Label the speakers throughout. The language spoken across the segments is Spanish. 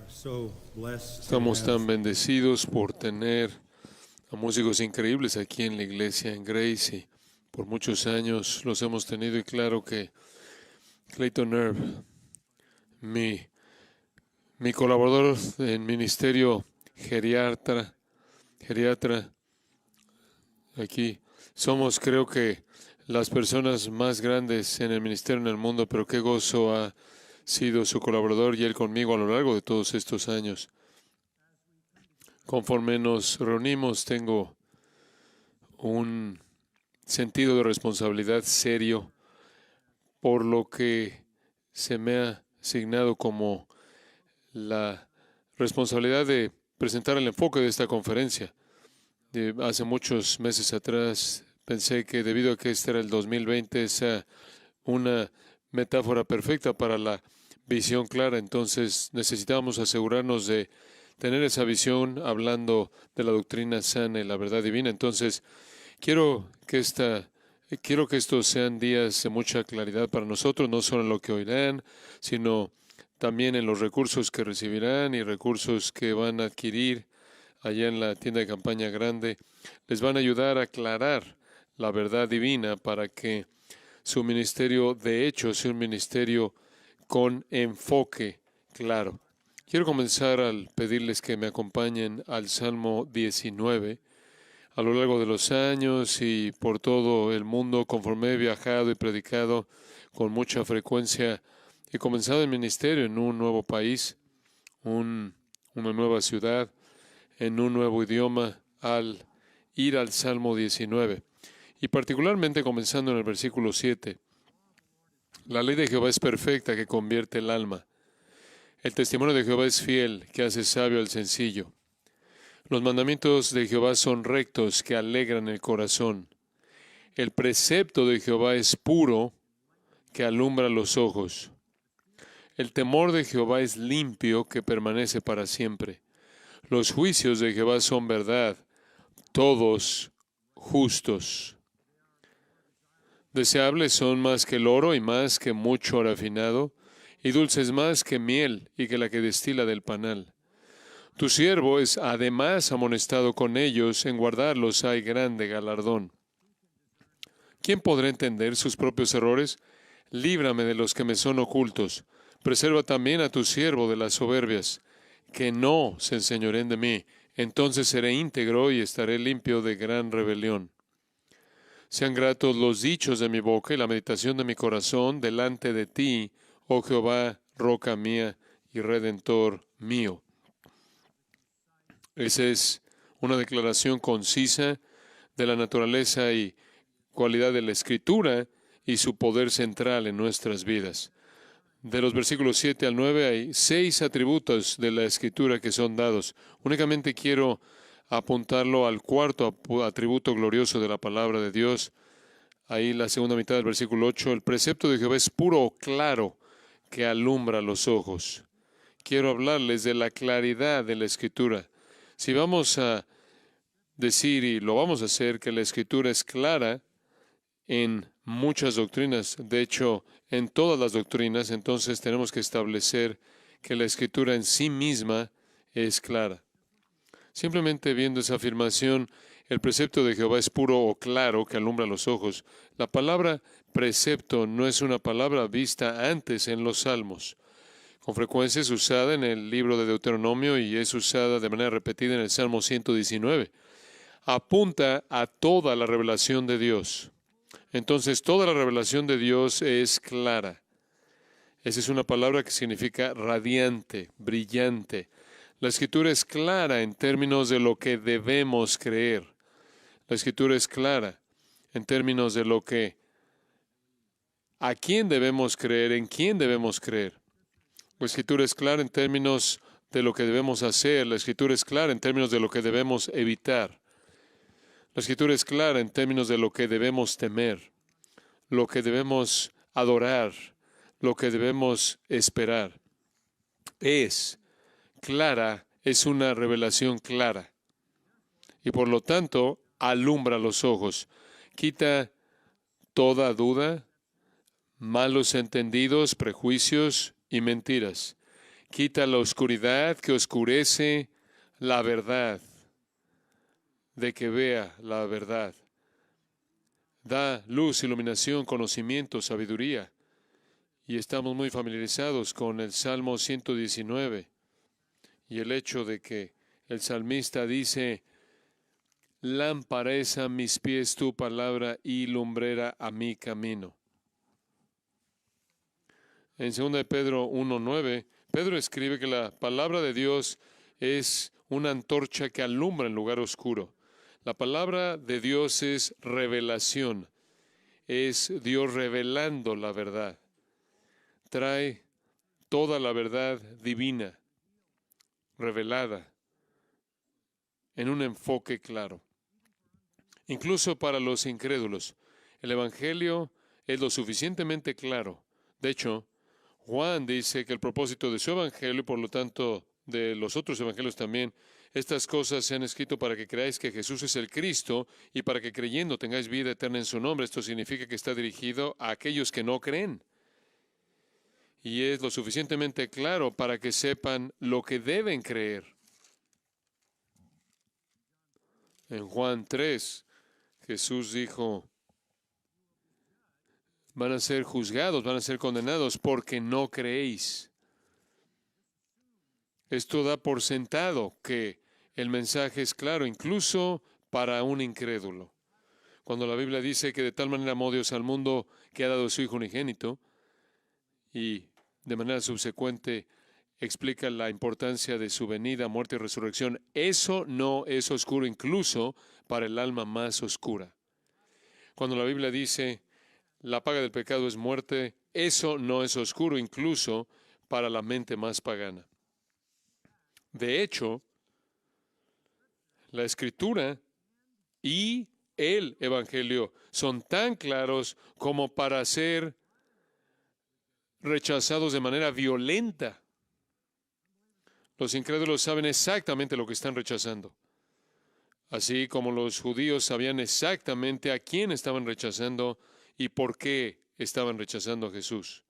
Speaker 1: Estamos tan bendecidos por tener a músicos increíbles aquí en la iglesia en Grace y por muchos años los hemos tenido y claro que Clayton Herb, mi, mi colaborador en ministerio geriatra, aquí somos creo que las personas más grandes en el ministerio en el mundo, pero qué gozo ha sido su colaborador y él conmigo a lo largo de todos estos años. Conforme nos reunimos, tengo un sentido de responsabilidad serio por lo que se me ha asignado como la responsabilidad de presentar el enfoque de esta conferencia. Hace muchos meses atrás pensé que debido a que este era el 2020, esa una metáfora perfecta para la visión clara. Entonces necesitábamos asegurarnos de tener esa visión hablando de la doctrina sana y la verdad divina. Entonces quiero que estos sean días de mucha claridad para nosotros, no solo en lo que oirán, sino también en los recursos que recibirán y recursos que van a adquirir allá en la tienda de campaña grande. Les van a ayudar a aclarar la verdad divina para que su ministerio de hecho sea un ministerio con enfoque claro. Quiero comenzar al pedirles que me acompañen al Salmo 19. A lo largo de los años y por todo el mundo, conforme he viajado y predicado con mucha frecuencia, he comenzado el ministerio en un nuevo país, una nueva ciudad, en un nuevo idioma, al ir al Salmo 19. Y particularmente comenzando en el versículo 7. La ley de Jehová es perfecta, que convierte el alma. El testimonio de Jehová es fiel, que hace sabio al sencillo. Los mandamientos de Jehová son rectos, que alegran el corazón. El precepto de Jehová es puro, que alumbra los ojos. El temor de Jehová es limpio, que permanece para siempre. Los juicios de Jehová son verdad, todos justos. Deseables son más que el oro y más que mucho oro afinado, y dulces más que miel y que la que destila del panal. Tu siervo es además amonestado con ellos, en guardarlos hay grande galardón. ¿Quién podrá entender sus propios errores? Líbrame de los que me son ocultos. Preserva también a tu siervo de las soberbias, que no se enseñoreen de mí. Entonces seré íntegro y estaré limpio de gran rebelión. Sean gratos los dichos de mi boca y la meditación de mi corazón delante de ti, oh Jehová, roca mía y redentor mío. Esa es una declaración concisa de la naturaleza y cualidad de la Escritura y su poder central en nuestras vidas. De los versículos 7 al 9 hay 6 atributos de la Escritura que son dados. Únicamente quiero apuntarlo al cuarto atributo glorioso de la palabra de Dios. Ahí la segunda mitad del versículo 8, el precepto de Jehová es puro o claro, que alumbra los ojos. Quiero hablarles de la claridad de la Escritura. Si vamos a decir, y lo vamos a hacer, que la Escritura es clara en muchas doctrinas, de hecho, en todas las doctrinas, entonces tenemos que establecer que la Escritura en sí misma es clara. Simplemente viendo esa afirmación, el precepto de Jehová es puro o claro, que alumbra los ojos. La palabra precepto no es una palabra vista antes en los Salmos. Con frecuencia es usada en el libro de Deuteronomio y es usada de manera repetida en el Salmo 119. Apunta a toda la revelación de Dios. Entonces, toda la revelación de Dios es clara. Esa es una palabra que significa radiante, brillante. La Escritura es clara en términos de lo que debemos creer. La Escritura es clara en términos de a quién debemos creer, en quién debemos creer. La Escritura es clara en términos de lo que debemos hacer. La Escritura es clara en términos de lo que debemos evitar. La Escritura es clara en términos de lo que debemos temer, lo que debemos adorar, lo que debemos esperar. Es clara, es una revelación clara. Y por lo tanto, alumbra los ojos, quita toda duda, malos entendidos, prejuicios y mentiras. quita la oscuridad que oscurece la verdad, de que vea la verdad. Da luz, iluminación, conocimiento, sabiduría. Y estamos muy familiarizados con el Salmo 119 y el hecho de que el salmista dice: lámpara es a mis pies tu palabra y lumbrera a mi camino. En 2 de Pedro 1:9, Pedro escribe que la palabra de Dios es una antorcha que alumbra en lugar oscuro. La palabra de Dios es revelación, es Dios revelando la verdad. Trae toda la verdad divina, revelada, en un enfoque claro. Incluso para los incrédulos, el Evangelio es lo suficientemente claro. De hecho, Juan dice que el propósito de su Evangelio, y por lo tanto de los otros Evangelios también, estas cosas se han escrito para que creáis que Jesús es el Cristo y para que creyendo tengáis vida eterna en su nombre. Esto significa que está dirigido a aquellos que no creen. Y es lo suficientemente claro para que sepan lo que deben creer. En Juan 3, Jesús dijo: van a ser juzgados, van a ser condenados porque no creéis. Esto da por sentado que el mensaje es claro, incluso para un incrédulo. Cuando la Biblia dice que de tal manera amó Dios al mundo que ha dado a su Hijo unigénito, y de manera subsecuente explica la importancia de su venida, muerte y resurrección, eso no es oscuro incluso para el alma más oscura. Cuando la Biblia dice la paga del pecado es muerte, eso no es oscuro incluso para la mente más pagana. De hecho, la Escritura y el Evangelio son tan claros como para ser rechazados de manera violenta. Los incrédulos saben exactamente lo que están rechazando, así como los judíos sabían exactamente a quién estaban rechazando y por qué estaban rechazando a Jesús.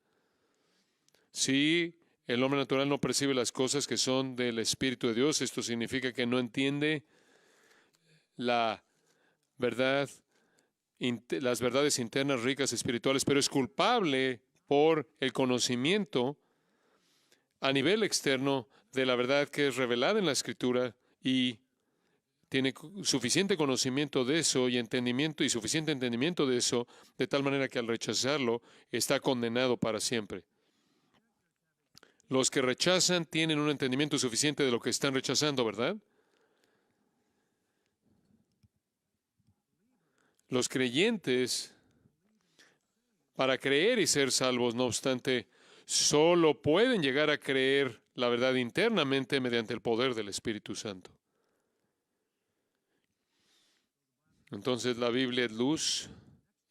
Speaker 1: Si el hombre natural no percibe las cosas que son del Espíritu de Dios, esto significa que no entiende la verdad, las verdades internas ricas espirituales, pero es culpable por el conocimiento a nivel externo de la verdad que es revelada en la Escritura, y tiene suficiente conocimiento de eso y entendimiento y suficiente entendimiento de eso, de tal manera que al rechazarlo está condenado para siempre. Los que rechazan tienen un entendimiento suficiente de lo que están rechazando, ¿verdad? Los creyentes, para creer y ser salvos, no obstante, solo pueden llegar a creer la verdad internamente mediante el poder del Espíritu Santo. Entonces la Biblia es luz,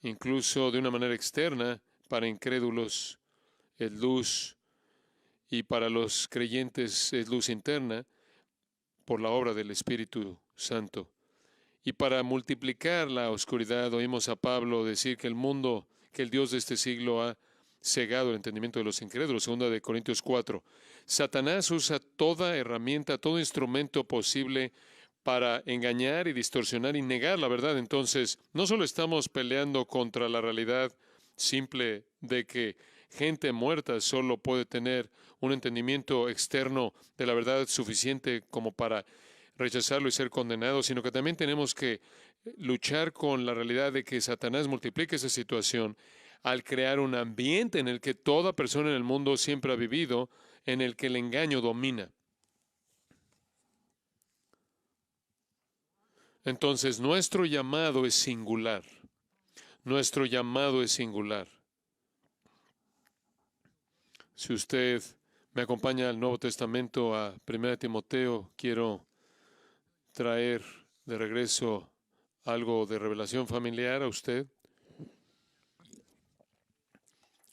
Speaker 1: incluso de una manera externa, para incrédulos es luz, y para los creyentes es luz interna por la obra del Espíritu Santo. Y para multiplicar la oscuridad, oímos a Pablo decir que el mundo, que el Dios de este siglo ha cegado el entendimiento de los incrédulos. 2 de Corintios 4. Satanás usa toda herramienta, todo instrumento posible para engañar y distorsionar y negar la verdad. Entonces, no solo estamos peleando contra la realidad simple de que gente muerta solo puede tener un entendimiento externo de la verdad suficiente como para rechazarlo y ser condenado, sino que también tenemos que luchar con la realidad de que Satanás multiplica esa situación al crear un ambiente en el que toda persona en el mundo siempre ha vivido, en el que el engaño domina. Entonces, nuestro llamado es singular. Nuestro llamado es singular. Si usted me acompaña al Nuevo Testamento, a 1 Timoteo, quiero traer de regreso algo de revelación familiar a usted.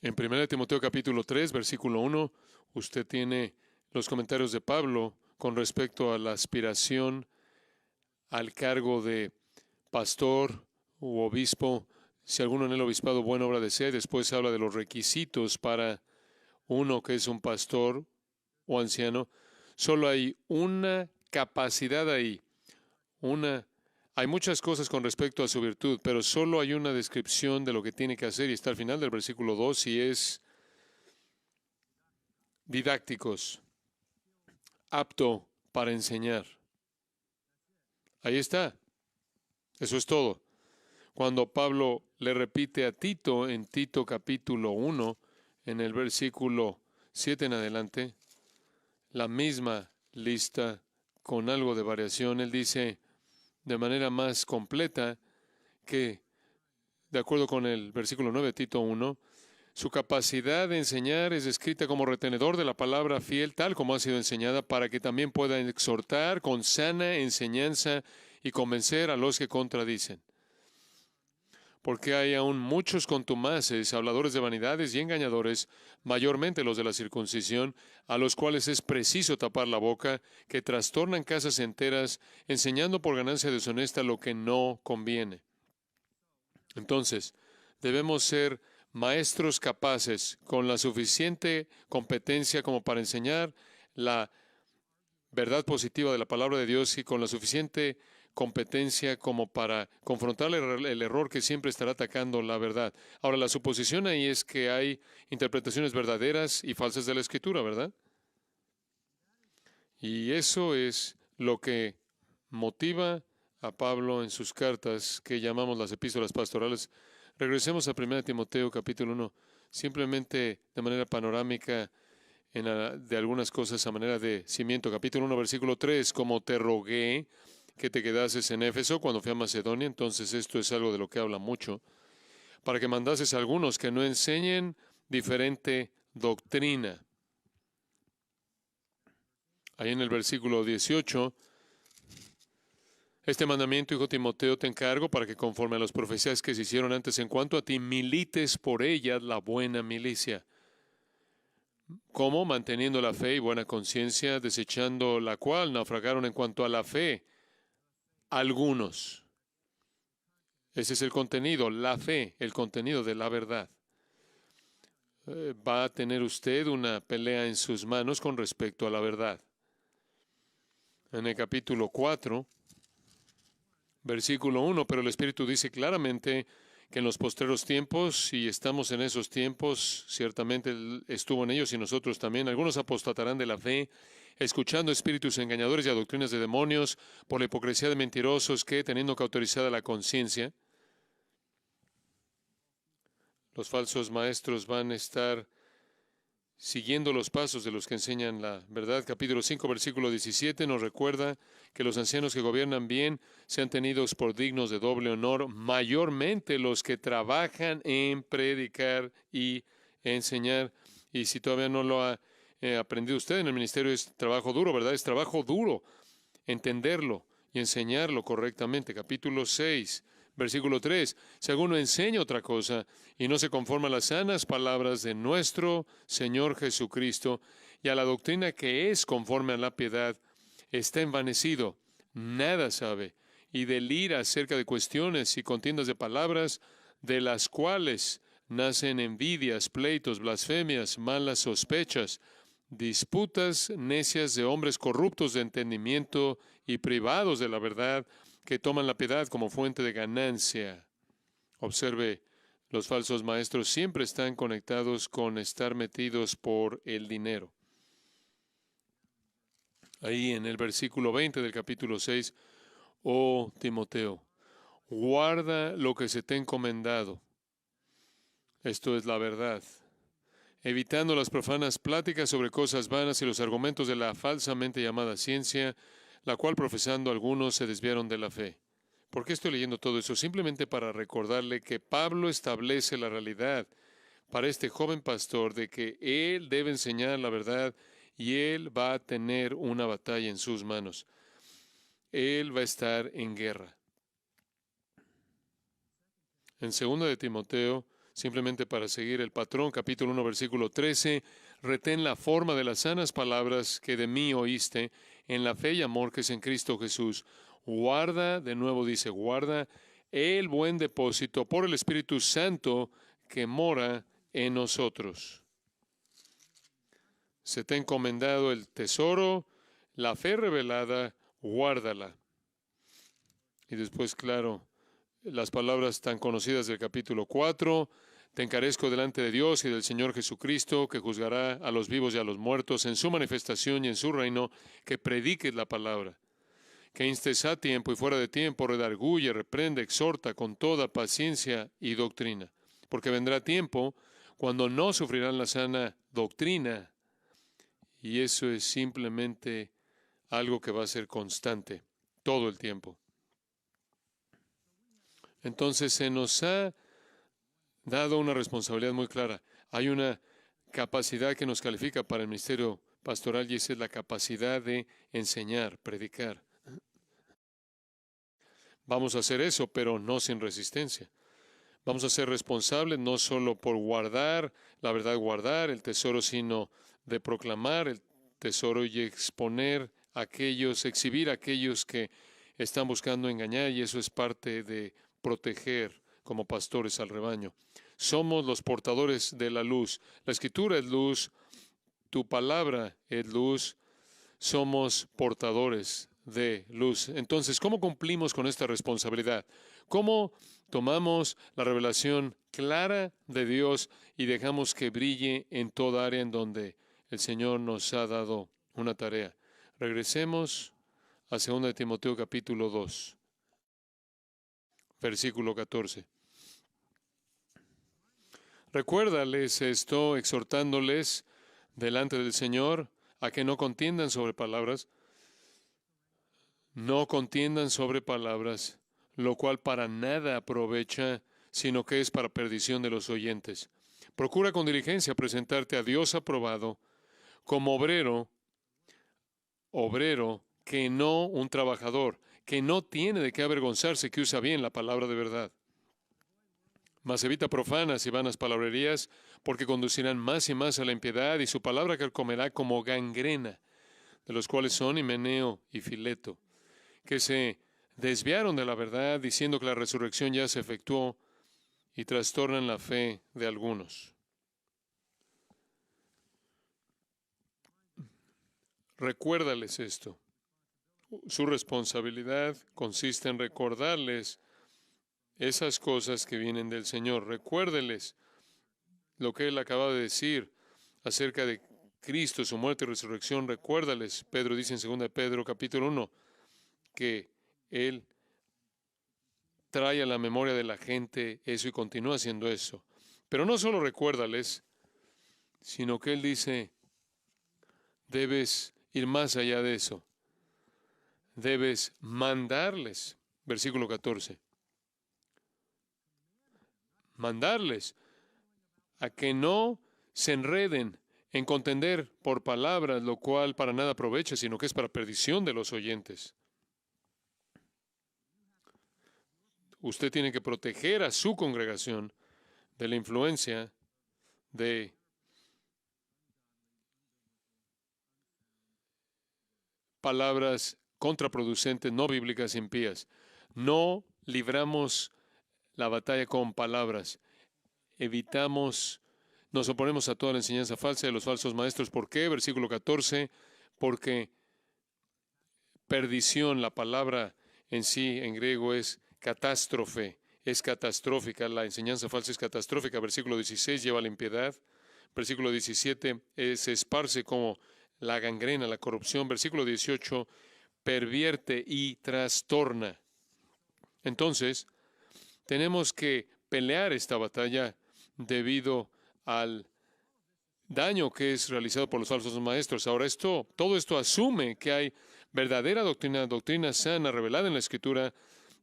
Speaker 1: En 1 Timoteo capítulo 3, versículo 1, usted tiene los comentarios de Pablo con respecto a la aspiración al cargo de pastor u obispo. Si alguno en el obispado buena obra desea, después habla de los requisitos para uno que es un pastor o anciano, solo hay una capacidad ahí. Hay muchas cosas con respecto a su virtud, pero solo hay una descripción de lo que tiene que hacer y está al final del versículo 2 y es didácticos, apto para enseñar. Ahí está. Eso es todo. Cuando Pablo le repite a Tito en Tito capítulo 1, en el versículo 7 en adelante, la misma lista con algo de variación, él dice de manera más completa que, de acuerdo con el versículo 9 de Tito 1, su capacidad de enseñar es descrita como retenedor de la palabra fiel, tal como ha sido enseñada, para que también pueda exhortar con sana enseñanza y convencer a los que contradicen. Porque hay aún muchos contumaces, habladores de vanidades y engañadores, mayormente los de la circuncisión, a los cuales es preciso tapar la boca, que trastornan casas enteras, enseñando por ganancia deshonesta lo que no conviene. Entonces, debemos ser maestros capaces, con la suficiente competencia como para enseñar la verdad positiva de la palabra de Dios y con la suficiente competencia como para confrontar el error que siempre estará atacando la verdad. Ahora, la suposición ahí es que hay interpretaciones verdaderas y falsas de la Escritura, ¿verdad? Y eso es lo que motiva a Pablo en sus cartas que llamamos las epístolas pastorales. Regresemos a 1 Timoteo capítulo 1, simplemente de manera panorámica de algunas cosas a manera de cimiento. Capítulo 1, versículo 3, como te rogué que te quedases en Éfeso cuando fui a Macedonia, entonces esto es algo de lo que habla mucho, para que mandases a algunos que no enseñen diferente doctrina. Ahí en el versículo 18, este mandamiento, hijo Timoteo, te encargo para que conforme a las profecías que se hicieron antes en cuanto a ti, milites por ellas la buena milicia. ¿Cómo? Manteniendo la fe y buena conciencia, desechando la cual naufragaron en cuanto a la fe algunos. Ese es el contenido, la fe, el contenido de la verdad. Va a tener usted una pelea en sus manos con respecto a la verdad. En el capítulo 4, versículo 1, pero el Espíritu dice claramente que en los postreros tiempos, y estamos en esos tiempos, ciertamente Él estuvo en ellos y nosotros también, algunos apostatarán de la fe, escuchando espíritus engañadores y a doctrinas de demonios, por la hipocresía de mentirosos que, teniendo cauterizada la conciencia, los falsos maestros van a estar siguiendo los pasos de los que enseñan la verdad. Capítulo 5, versículo 17 nos recuerda que los ancianos que gobiernan bien sean tenidos por dignos de doble honor, mayormente los que trabajan en predicar y enseñar. Y si todavía no lo ha aprendido usted en el ministerio, es trabajo duro, ¿verdad? Es trabajo duro entenderlo y enseñarlo correctamente. Capítulo 6, versículo 3. Si alguno enseña otra cosa y no se conforma a las sanas palabras de nuestro Señor Jesucristo y a la doctrina que es conforme a la piedad, está envanecido, nada sabe y delira acerca de cuestiones y contiendas de palabras, de las cuales nacen envidias, pleitos, blasfemias, malas sospechas, disputas necias de hombres corruptos de entendimiento y privados de la verdad, que toman la piedad como fuente de ganancia. Observe, los falsos maestros siempre están conectados con estar metidos por el dinero. Ahí en el versículo 20 del capítulo 6, oh Timoteo, guarda lo que se te ha encomendado. Esto es la verdad, evitando las profanas pláticas sobre cosas vanas y los argumentos de la falsamente llamada ciencia, la cual profesando algunos se desviaron de la fe. ¿Por qué estoy leyendo todo eso? Simplemente para recordarle que Pablo establece la realidad para este joven pastor de que él debe enseñar la verdad y él va a tener una batalla en sus manos. Él va a estar en guerra. En 2 de Timoteo, simplemente para seguir el patrón, capítulo 1, versículo 13, retén la forma de las sanas palabras que de mí oíste, en la fe y amor que es en Cristo Jesús. Guarda, de nuevo dice, guarda el buen depósito por el Espíritu Santo que mora en nosotros. Se te ha encomendado el tesoro, la fe revelada, guárdala. Y después, claro, las palabras tan conocidas del capítulo 4, te encarezco delante de Dios y del Señor Jesucristo, que juzgará a los vivos y a los muertos en su manifestación y en su reino, que prediques la palabra, que instes a tiempo y fuera de tiempo, redarguye, reprende, exhorta con toda paciencia y doctrina. Porque vendrá tiempo cuando no sufrirán la sana doctrina, y eso es simplemente algo que va a ser constante todo el tiempo. Entonces se nos ha dado una responsabilidad muy clara. Hay una capacidad que nos califica para el ministerio pastoral y esa es la capacidad de enseñar, predicar. Vamos a hacer eso, pero no sin resistencia. Vamos a ser responsables no solo por guardar, la verdad guardar el tesoro, sino de proclamar el tesoro y exponer a aquellos, exhibir a aquellos que están buscando engañar, y eso es parte de proteger como pastores al rebaño. Somos los portadores de la luz. La Escritura es luz, tu palabra es luz, somos portadores de luz. Entonces, ¿cómo cumplimos con esta responsabilidad? ¿Cómo tomamos la revelación clara de Dios y dejamos que brille en toda área en donde el Señor nos ha dado una tarea? Regresemos a 2 Timoteo capítulo 2, versículo 14. Recuérdales esto, exhortándoles delante del Señor a que no contiendan sobre palabras, lo cual para nada aprovecha, sino que es para perdición de los oyentes. Procura con diligencia presentarte a Dios aprobado, como obrero que no un trabajador, que no tiene de qué avergonzarse, que usa bien la palabra de verdad. Mas evita profanas y vanas palabrerías, porque conducirán más y más a la impiedad, y su palabra carcomerá como gangrena, de los cuales son Himeneo y Fileto, que se desviaron de la verdad, diciendo que la resurrección ya se efectuó, y trastornan la fe de algunos. Recuérdales esto. Su responsabilidad consiste en recordarles esas cosas que vienen del Señor. Recuérdeles lo que Él acaba de decir acerca de Cristo, su muerte y resurrección. Recuérdales, Pedro dice en 2 Pedro capítulo 1, que Él trae a la memoria de la gente eso y continúa haciendo eso. Pero no solo recuérdales, sino que Él dice, debes ir más allá de eso. Debes mandarles, versículo 14, mandarles a que no se enreden en contender por palabras, lo cual para nada aprovecha, sino que es para perdición de los oyentes. Usted tiene que proteger a su congregación de la influencia de palabras contraproducentes, no bíblicas, impías. No libramos la batalla con palabras. Nos oponemos a toda la enseñanza falsa de los falsos maestros. ¿Por qué? Versículo 14, porque perdición, la palabra en sí en griego es catástrofe, es catastrófica, la enseñanza falsa es catastrófica. Versículo 16 lleva a la impiedad. Versículo 17 se esparce como la gangrena, la corrupción. Versículo 18 pervierte y trastorna. Entonces, tenemos que pelear esta batalla debido al daño que es realizado por los falsos maestros. Ahora, todo esto asume que hay verdadera doctrina, doctrina sana, revelada en la Escritura,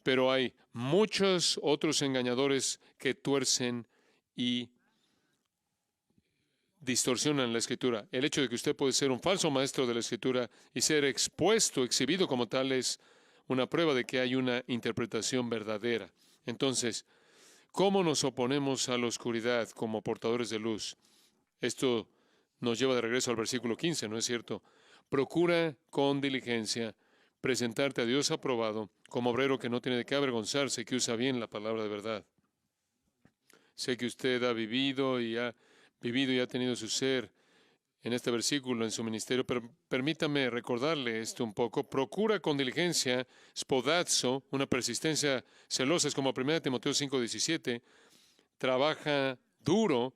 Speaker 1: pero hay muchos otros engañadores que tuercen y distorsionan la Escritura. El hecho de que usted puede ser un falso maestro de la Escritura y ser expuesto, exhibido como tal, es una prueba de que hay una interpretación verdadera. Entonces, ¿cómo nos oponemos a la oscuridad como portadores de luz? Esto nos lleva de regreso al versículo 15, ¿no es cierto? Procura con diligencia presentarte a Dios aprobado como obrero que no tiene de qué avergonzarse, que usa bien la palabra de verdad. Sé que usted ha vivido y ha tenido su ser en este versículo en su ministerio, pero permítame recordarle esto un poco. Procura con diligencia, spodazo, una persistencia celosa, es como 1 Timoteo 5:17, trabaja duro,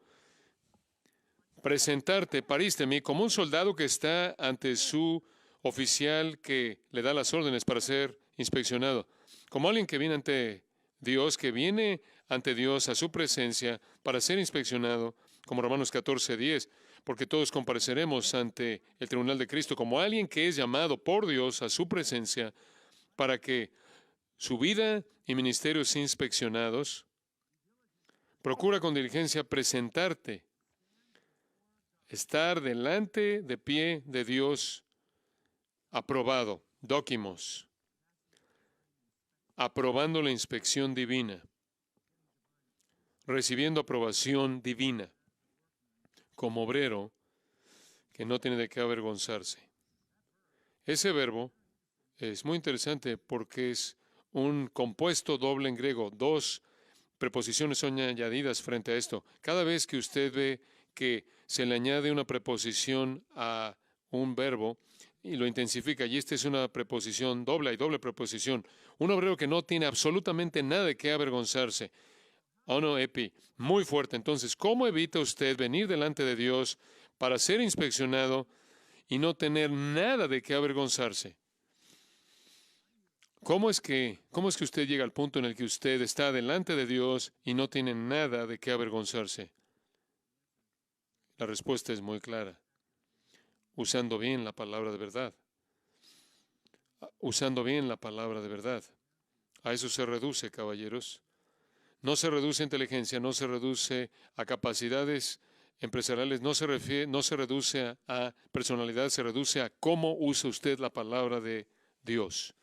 Speaker 1: presentarte, parísteme, como un soldado que está ante su oficial que le da las órdenes para ser inspeccionado, como alguien que viene ante Dios, que viene ante Dios a su presencia para ser inspeccionado, como Romanos 14:10, porque todos compareceremos ante el tribunal de Cristo, como alguien que es llamado por Dios a su presencia para que su vida y ministerio sean inspeccionados. Procura con diligencia presentarte, estar delante de pie de Dios aprobado, dóquimos, aprobando la inspección divina, recibiendo aprobación divina, como obrero que no tiene de qué avergonzarse. Ese verbo es muy interesante porque es un compuesto doble en griego. Dos preposiciones son añadidas frente a esto. Cada vez que usted ve que se le añade una preposición a un verbo y lo intensifica, y esta es una preposición doble, hay doble preposición. Un obrero que no tiene absolutamente nada de qué avergonzarse. Oh no, Epi, muy fuerte. Entonces, ¿cómo evita usted venir delante de Dios para ser inspeccionado y no tener nada de qué avergonzarse? ¿Cómo es que usted llega al punto en el que usted está delante de Dios y no tiene nada de qué avergonzarse? La respuesta es muy clara. Usando bien la palabra de verdad. Usando bien la palabra de verdad. A eso se reduce, caballeros. No se reduce a inteligencia, no se reduce a capacidades empresariales, no se reduce a personalidad, se reduce a cómo usa usted la palabra de Dios.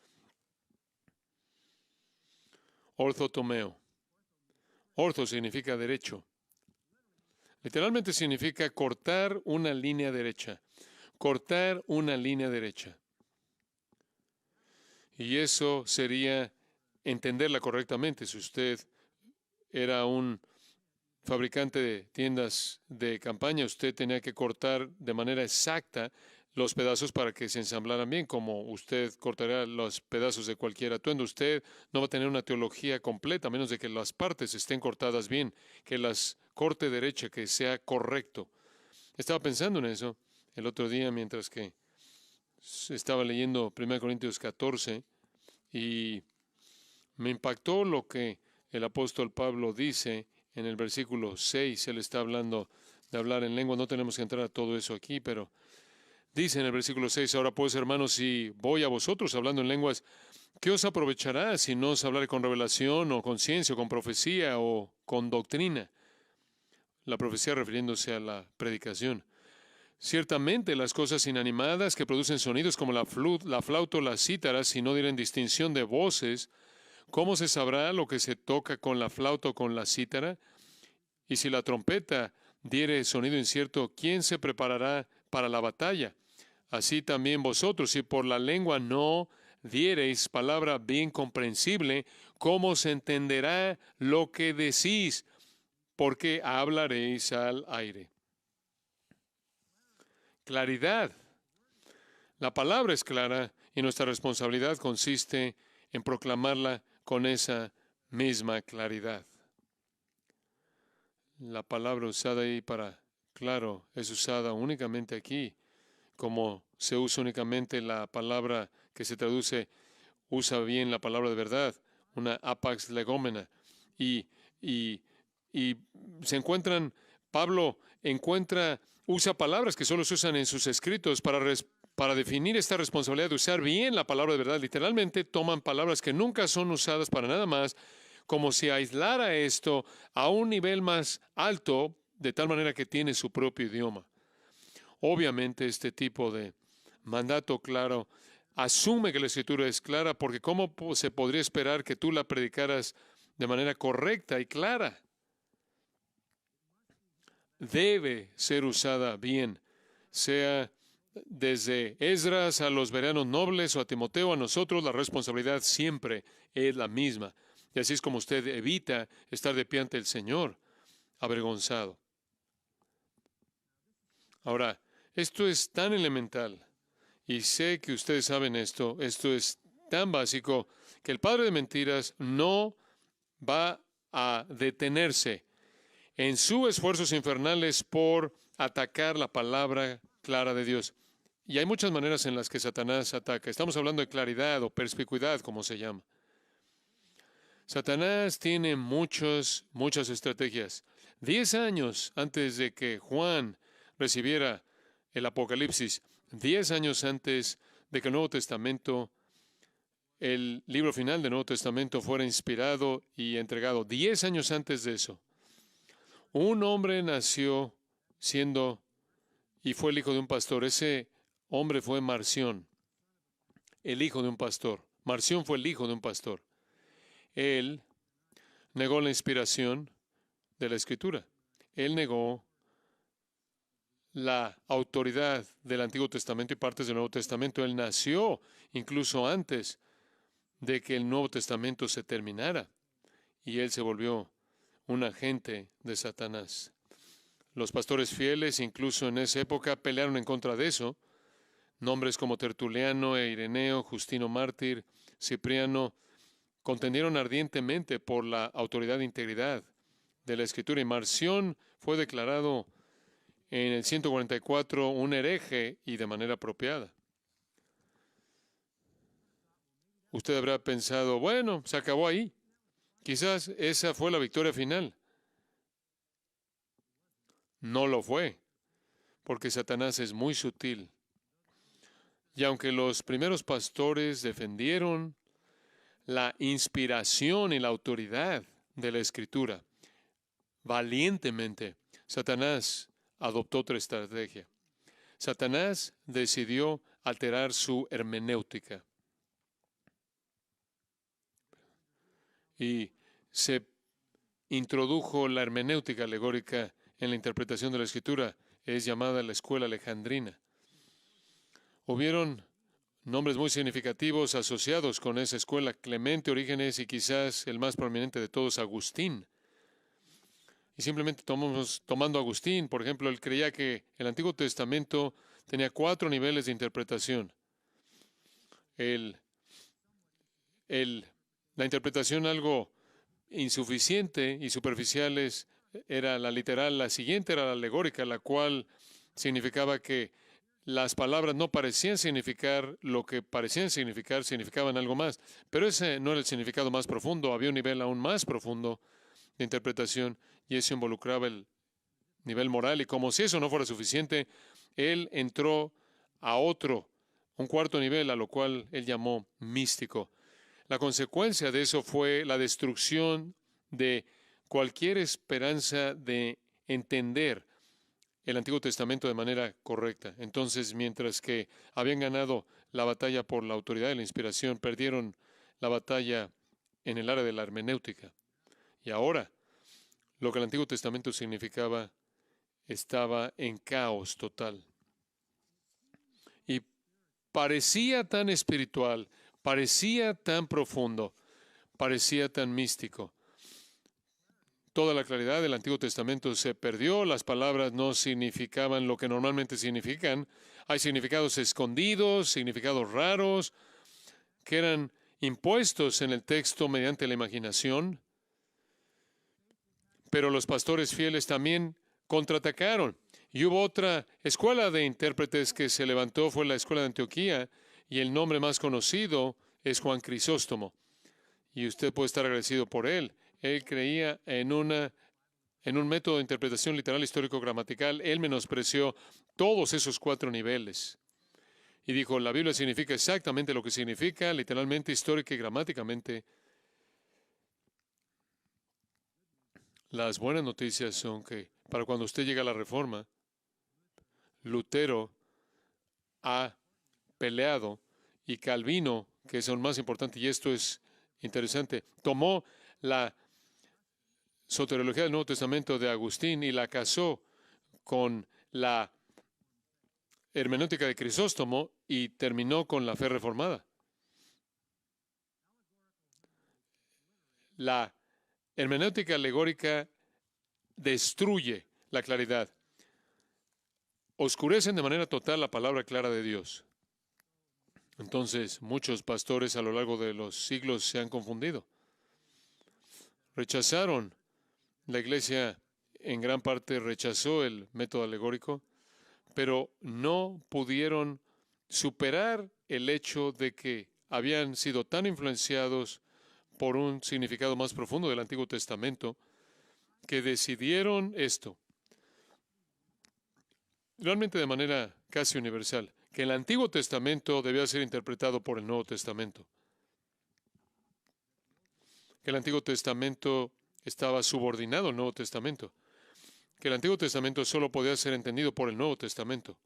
Speaker 1: Orthotomeo. Ortho significa derecho. Literalmente significa cortar una línea derecha. Cortar una línea derecha. Y eso sería entenderla correctamente. Si usted era un fabricante de tiendas de campaña, usted tenía que cortar de manera exacta los pedazos para que se ensamblaran bien, como usted cortaría los pedazos de cualquier atuendo. Usted no va a tener una teología completa, a menos de que las partes estén cortadas bien, que las corte derecha, que sea correcto. Estaba pensando en eso el otro día mientras que estaba leyendo 1 Corintios 14 y me impactó lo que el apóstol Pablo dice en el versículo 6. Él está hablando de hablar en lengua. No tenemos que entrar a todo eso aquí, pero dice en el versículo 6, ahora pues, hermanos, si voy a vosotros hablando en lenguas, ¿qué os aprovechará si no os hablaré con revelación o con ciencia o con profecía o con doctrina? La profecía refiriéndose a la predicación. Ciertamente las cosas inanimadas que producen sonidos como la flauta o la cítara, si no dieren distinción de voces, ¿cómo se sabrá lo que se toca con la flauta o con la cítara? Y si la trompeta diere sonido incierto, ¿quién se preparará para la batalla? Así también vosotros, si por la lengua no diereis palabra bien comprensible, ¿cómo se entenderá lo que decís? Porque hablaréis al aire. Claridad. La palabra es clara y nuestra responsabilidad consiste en proclamarla con esa misma claridad. La palabra usada ahí para claro es usada únicamente aquí, como se usa únicamente la palabra que se traduce, usa bien la palabra de verdad, una apax legómena. Y, y, y se encuentran, Pablo usa palabras que solo se usan en sus escritos para definir esta responsabilidad de usar bien la palabra de verdad. Literalmente toman palabras que nunca son usadas para nada más, como si aislara esto a un nivel más alto, de tal manera que tiene su propio idioma. Obviamente este tipo de mandato claro asume que la Escritura es clara, porque ¿cómo se podría esperar que tú la predicaras de manera correcta y clara? Debe ser usada bien, sea desde Esdras a los bereanos nobles o a Timoteo, a nosotros la responsabilidad siempre es la misma. Y así es como usted evita estar de pie ante el Señor, avergonzado. Ahora, Esto es tan elemental, y sé que ustedes saben esto. Esto es tan básico que el padre de mentiras no va a detenerse en sus esfuerzos infernales por atacar la palabra clara de Dios. Y hay muchas maneras en las que Satanás ataca. Estamos hablando de claridad o perspicuidad, como se llama. Satanás tiene muchas estrategias. 10 años antes de que Juan recibiera el Apocalipsis, 10 años antes de que el Nuevo Testamento, el libro final del Nuevo Testamento, fuera inspirado y entregado, 10 años antes de eso, un hombre nació siendo y fue el hijo de un pastor. Ese hombre fue Marción, el hijo de un pastor. Marción fue el hijo de un pastor. Él negó la inspiración de la Escritura. Él negó la autoridad del Antiguo Testamento y partes del Nuevo Testamento. Él nació incluso antes de que el Nuevo Testamento se terminara. Y él se volvió un agente de Satanás. Los pastores fieles, incluso en esa época, pelearon en contra de eso. Nombres como Tertuliano e Ireneo, Justino Mártir, Cipriano, contendieron ardientemente por la autoridad e integridad de la Escritura. Y Marción fue declarado en el 144 un hereje y de manera apropiada. Usted habrá pensado, bueno, se acabó ahí. Quizás esa fue la victoria final. No lo fue, porque Satanás es muy sutil. Y aunque los primeros pastores defendieron la inspiración y la autoridad de la Escritura valientemente, Satanás adoptó otra estrategia. Satanás decidió alterar su hermenéutica y se introdujo la hermenéutica alegórica en la interpretación de la Escritura. Es llamada la escuela alejandrina. Hubieron nombres muy significativos asociados con esa escuela: Clemente, Orígenes y quizás el más prominente de todos, Agustín. Y simplemente tomando Agustín, por ejemplo, él creía que el Antiguo Testamento tenía 4 niveles de interpretación. La interpretación algo insuficiente y superficial era la literal. La siguiente era la alegórica, la cual significaba que las palabras no parecían significar lo que parecían significar, significaban algo más. Pero ese no era el significado más profundo. Había un nivel aún más profundo de interpretación, y eso involucraba el nivel moral. Y como si eso no fuera suficiente, él entró a un cuarto nivel, a lo cual él llamó místico. La consecuencia de eso fue la destrucción de cualquier esperanza de entender el Antiguo Testamento de manera correcta. Entonces, mientras que habían ganado la batalla por la autoridad de la inspiración, perdieron la batalla en el área de la hermenéutica. Y ahora, lo que el Antiguo Testamento significaba estaba en caos total. Y parecía tan espiritual, parecía tan profundo, parecía tan místico. Toda la claridad del Antiguo Testamento se perdió, las palabras no significaban lo que normalmente significan. Hay significados escondidos, significados raros, que eran impuestos en el texto mediante la imaginación. Pero los pastores fieles también contraatacaron. Y hubo otra escuela de intérpretes que se levantó, fue la escuela de Antioquía, y el nombre más conocido es Juan Crisóstomo. Y usted puede estar agradecido por él. Él creía en un método de interpretación literal, histórico, gramatical. Él menospreció todos esos 4 niveles. Y dijo, la Biblia significa exactamente lo que significa, literalmente, histórica y gramáticamente. Las buenas noticias son que para cuando usted llega a la Reforma, Lutero ha peleado, y Calvino, que es aún más importante, y esto es interesante, tomó la soteriología del Nuevo Testamento de Agustín y la casó con la hermenéutica de Crisóstomo y terminó con la fe reformada. La hermenéutica alegórica destruye la claridad. oscurecen de manera total la palabra clara de Dios. Entonces, muchos pastores a lo largo de los siglos se han confundido. Rechazaron, la iglesia en gran parte rechazó el método alegórico, pero no pudieron superar el hecho de que habían sido tan influenciados por un significado más profundo del Antiguo Testamento que decidieron esto, realmente de manera casi universal, que el Antiguo Testamento debía ser interpretado por el Nuevo Testamento, que el Antiguo Testamento estaba subordinado al Nuevo Testamento, que el Antiguo Testamento solo podía ser entendido por el Nuevo Testamento.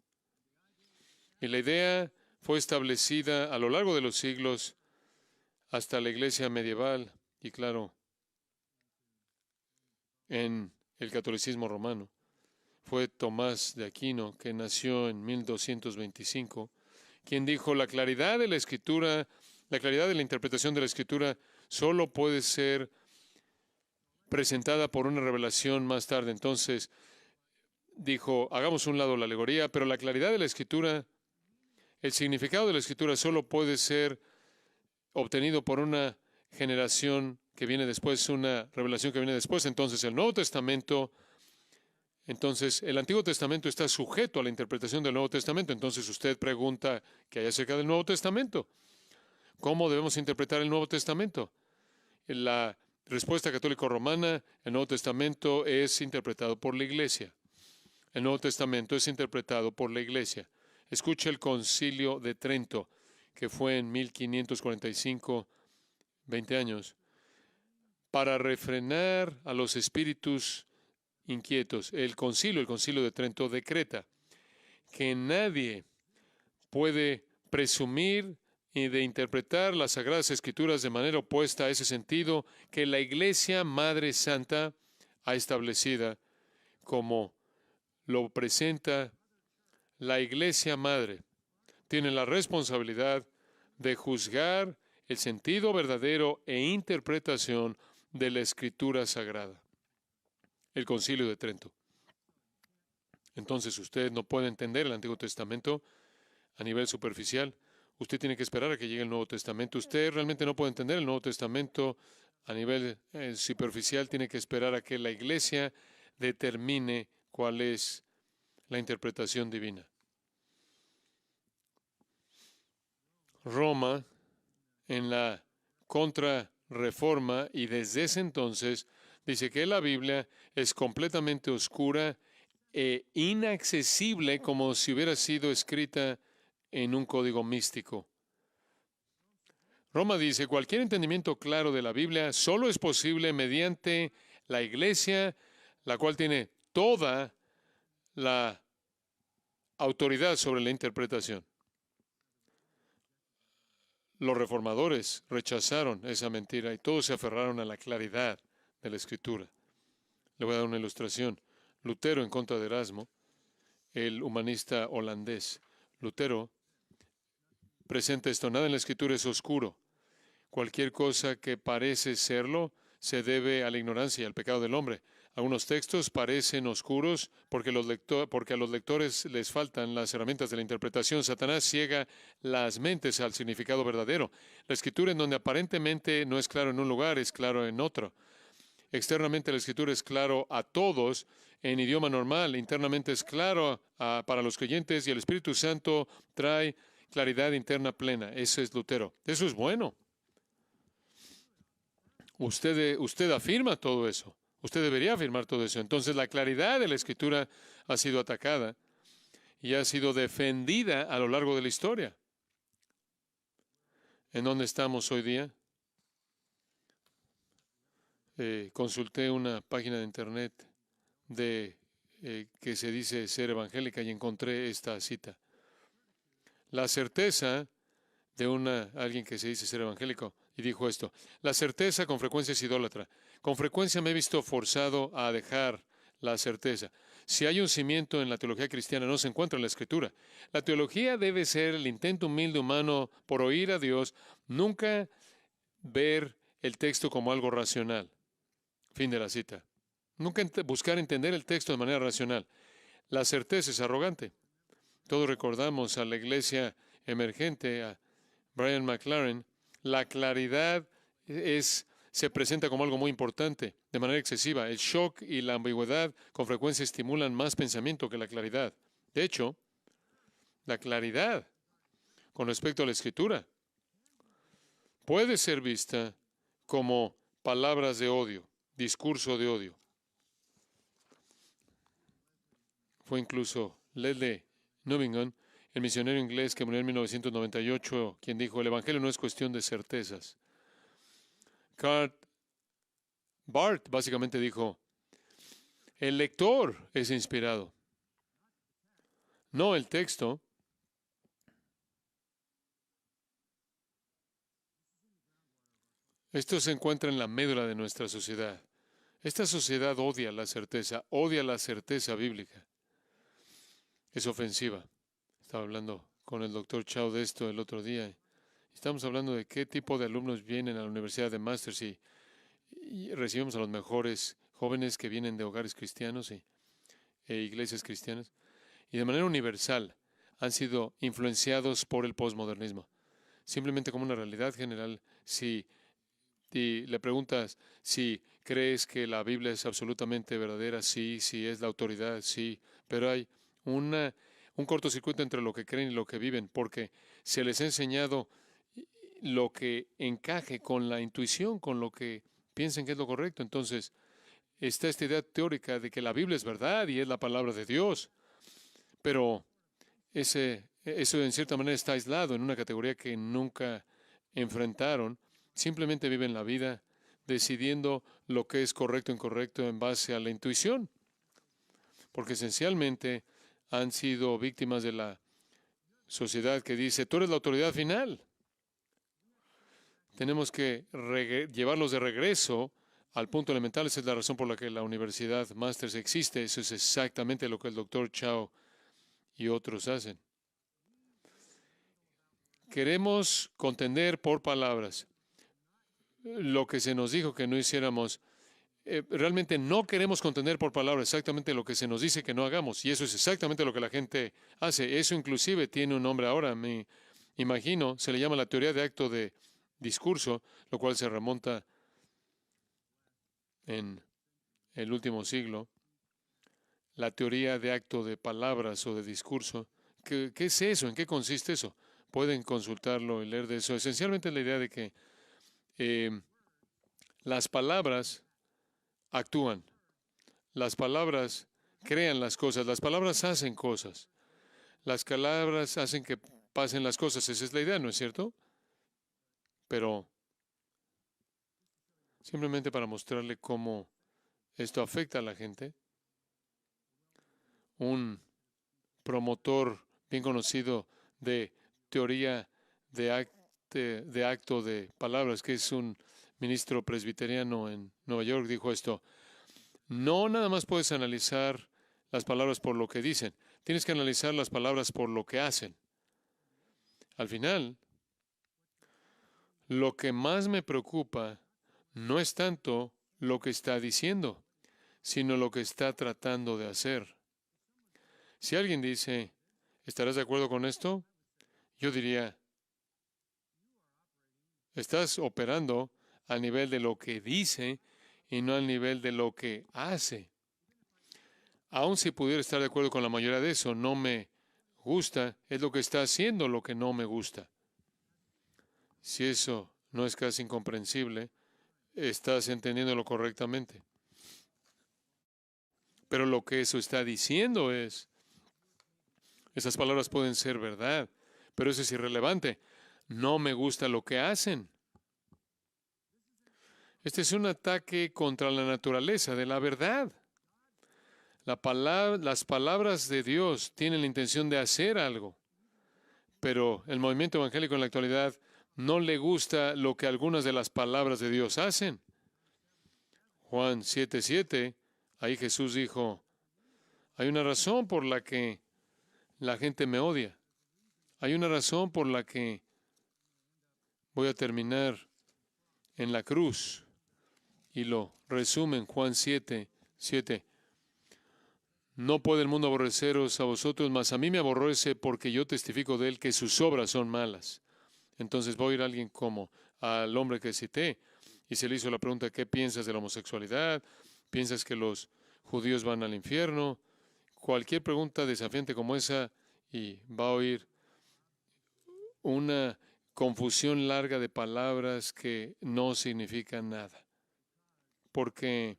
Speaker 1: Y la idea fue establecida a lo largo de los siglos hasta la iglesia medieval y, claro, en el catolicismo romano. Fue Tomás de Aquino, que nació en 1225, quien dijo: la claridad de la Escritura, la claridad de la interpretación de la Escritura solo puede ser presentada por una revelación más tarde. Entonces, dijo, hagamos un lado la alegoría, pero la claridad de la Escritura, el significado de la Escritura solo puede ser obtenido por una generación que viene después, una revelación que viene después. Entonces, el Nuevo Testamento, entonces, el Antiguo Testamento está sujeto a la interpretación del Nuevo Testamento. Entonces, usted pregunta, ¿qué hay acerca del Nuevo Testamento? ¿Cómo debemos interpretar el Nuevo Testamento? La respuesta católico-romana, el Nuevo Testamento es interpretado por la Iglesia. El Nuevo Testamento es interpretado por la Iglesia. Escucha el Concilio de Trento, que fue en 1545, 20 años, para refrenar a los espíritus inquietos. El Concilio de Trento, decreta que nadie puede presumir y de interpretar las Sagradas Escrituras de manera opuesta a ese sentido que la Iglesia Madre Santa ha establecido, como lo presenta la Iglesia Madre. Tiene la responsabilidad de juzgar el sentido verdadero e interpretación de la Escritura Sagrada. El Concilio de Trento. Entonces, usted no puede entender el Antiguo Testamento a nivel superficial. Usted tiene que esperar a que llegue el Nuevo Testamento. Usted realmente no puede entender el Nuevo Testamento a nivel superficial. Tiene que esperar a que la Iglesia determine cuál es la interpretación divina. Roma, en la Contrarreforma, y desde ese entonces, dice que la Biblia es completamente oscura e inaccesible, como si hubiera sido escrita en un código místico. Roma dice, cualquier entendimiento claro de la Biblia solo es posible mediante la Iglesia, la cual tiene toda la autoridad sobre la interpretación. Los reformadores rechazaron esa mentira y todos se aferraron a la claridad de la Escritura. Le voy a dar una ilustración. Lutero en contra de Erasmo, el humanista holandés. Lutero presenta esto: nada en la Escritura es oscuro. Cualquier cosa que parece serlo se debe a la ignorancia y al pecado del hombre. Algunos textos parecen oscuros porque a los lectores les faltan las herramientas de la interpretación. Satanás ciega las mentes al significado verdadero. La Escritura, en donde aparentemente no es claro en un lugar, es claro en otro. Externamente la Escritura es claro a todos en idioma normal. Internamente es claro para los creyentes, y el Espíritu Santo trae claridad interna plena. Eso es Lutero. Eso es bueno. Usted afirma todo eso. Usted debería afirmar todo eso. Entonces, la claridad de la Escritura ha sido atacada y ha sido defendida a lo largo de la historia. ¿En dónde estamos hoy día? Consulté una página de internet que se dice ser evangélica y encontré esta cita. La certeza de alguien que se dice ser evangélico, y dijo esto: la certeza con frecuencia es idólatra. Con frecuencia me he visto forzado a dejar la certeza. Si hay un cimiento en la teología cristiana, no se encuentra en la Escritura. La teología debe ser el intento humilde humano por oír a Dios, nunca ver el texto como algo racional. Fin de la cita. Nunca buscar entender el texto de manera racional. La certeza es arrogante. Todos recordamos a la iglesia emergente, a Brian McLaren. La claridad se presenta como algo muy importante, de manera excesiva. El shock y la ambigüedad con frecuencia estimulan más pensamiento que la claridad. De hecho, la claridad con respecto a la Escritura puede ser vista como palabras de odio, discurso de odio. Fue incluso Leslie Newbigin, el misionero inglés que murió en 1998, quien dijo: el Evangelio no es cuestión de certezas. Karl Barth básicamente dijo: el lector es inspirado, no el texto. Esto se encuentra en la médula de nuestra sociedad. Esta sociedad odia la certeza bíblica. Es ofensiva. Estaba hablando con el doctor Chao de esto el otro día. Estamos hablando de qué tipo de alumnos vienen a la Universidad de Masters y recibimos a los mejores jóvenes que vienen de hogares cristianos e iglesias cristianas. Y de manera universal han sido influenciados por el posmodernismo. Simplemente como una realidad general, si le preguntas si crees que la Biblia es absolutamente verdadera, sí, sí es la autoridad, sí, pero hay un cortocircuito entre lo que creen y lo que viven, porque se les ha enseñado lo que encaje con la intuición, con lo que piensen que es lo correcto. Entonces, está esta idea teórica de que la Biblia es verdad y es la palabra de Dios, pero eso en cierta manera está aislado en una categoría que nunca enfrentaron. Simplemente viven la vida decidiendo lo que es correcto o incorrecto en base a la intuición, porque esencialmente han sido víctimas de la sociedad que dice: tú eres la autoridad final. Tenemos que llevarlos de regreso al punto elemental. Esa es la razón por la que la Universidad Masters existe. Eso es exactamente lo que el doctor Chao y otros hacen. Queremos contender por palabras. Lo que se nos dijo que no hiciéramos, realmente no queremos contender por palabras, exactamente lo que se nos dice que no hagamos. Y eso es exactamente lo que la gente hace. Eso inclusive tiene un nombre ahora, me imagino, se le llama la teoría de acto de discurso, lo cual se remonta en el último siglo. La teoría de acto de palabras o de discurso. ¿Qué es eso? ¿En qué consiste eso? Pueden consultarlo y leer de eso. Esencialmente es la idea de que las palabras actúan. Las palabras crean las cosas. Las palabras hacen cosas. Las palabras hacen que pasen las cosas. Esa es la idea, ¿no es cierto? Pero simplemente para mostrarle cómo esto afecta a la gente, un promotor bien conocido de teoría de acto de palabras, que es un ministro presbiteriano en Nueva York, dijo esto: no nada más puedes analizar las palabras por lo que dicen, tienes que analizar las palabras por lo que hacen. Al final, lo que más me preocupa no es tanto lo que está diciendo, sino lo que está tratando de hacer. Si alguien dice: ¿estarás de acuerdo con esto? Yo diría: estás operando al nivel de lo que dice y no al nivel de lo que hace. Aun si pudiera estar de acuerdo con la mayoría de eso, no me gusta, es lo que está haciendo lo que no me gusta. Si eso no es casi incomprensible, estás entendiéndolo correctamente. Pero lo que eso está diciendo es: esas palabras pueden ser verdad, pero eso es irrelevante. No me gusta lo que hacen. Este es un ataque contra la naturaleza de la verdad. Las palabras de Dios tienen la intención de hacer algo, pero el movimiento evangélico en la actualidad no le gusta lo que algunas de las palabras de Dios hacen. Juan 7:7, ahí Jesús dijo: hay una razón por la que la gente me odia. Hay una razón por la que voy a terminar en la cruz. Y lo resume en Juan 7:7. No puede el mundo aborreceros a vosotros, mas a mí me aborrece porque yo testifico de él que sus obras son malas. Entonces voy a ir a alguien como al hombre que cité y se le hizo la pregunta, ¿qué piensas de la homosexualidad? ¿Piensas que los judíos van al infierno? Cualquier pregunta desafiante como esa y va a oír una confusión larga de palabras que no significan nada, porque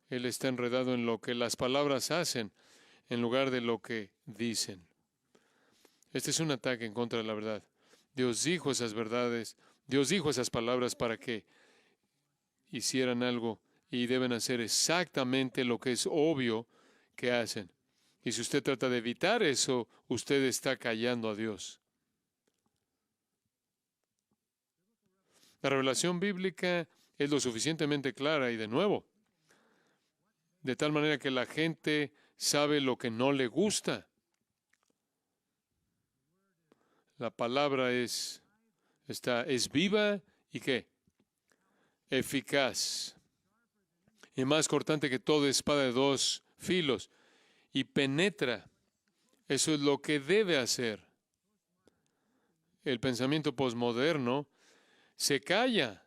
Speaker 1: él está enredado en lo que las palabras hacen en lugar de lo que dicen. Este es un ataque en contra de la verdad. Dios dijo esas verdades, Dios dijo esas palabras para que hicieran algo y deben hacer exactamente lo que es obvio que hacen. Y si usted trata de evitar eso, usted está callando a Dios. La revelación bíblica es lo suficientemente clara y de nuevo, de tal manera que la gente sabe lo que no le gusta. La palabra es viva y ¿qué? Eficaz. Y más cortante que toda espada de dos filos. Y penetra. Eso es lo que debe hacer. El pensamiento posmoderno se calla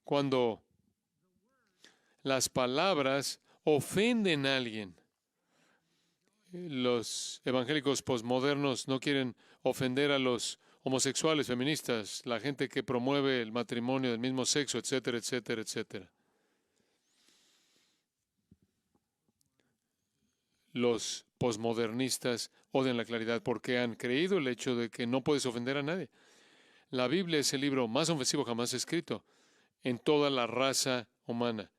Speaker 1: cuando las palabras ofenden a alguien. Los evangélicos posmodernos no quieren ofender a los homosexuales, feministas, la gente que promueve el matrimonio del mismo sexo, etcétera, etcétera, etcétera. Los posmodernistas odian la claridad porque han creído el hecho de que no puedes ofender a nadie. La Biblia es el libro más ofensivo jamás escrito en toda la raza humana.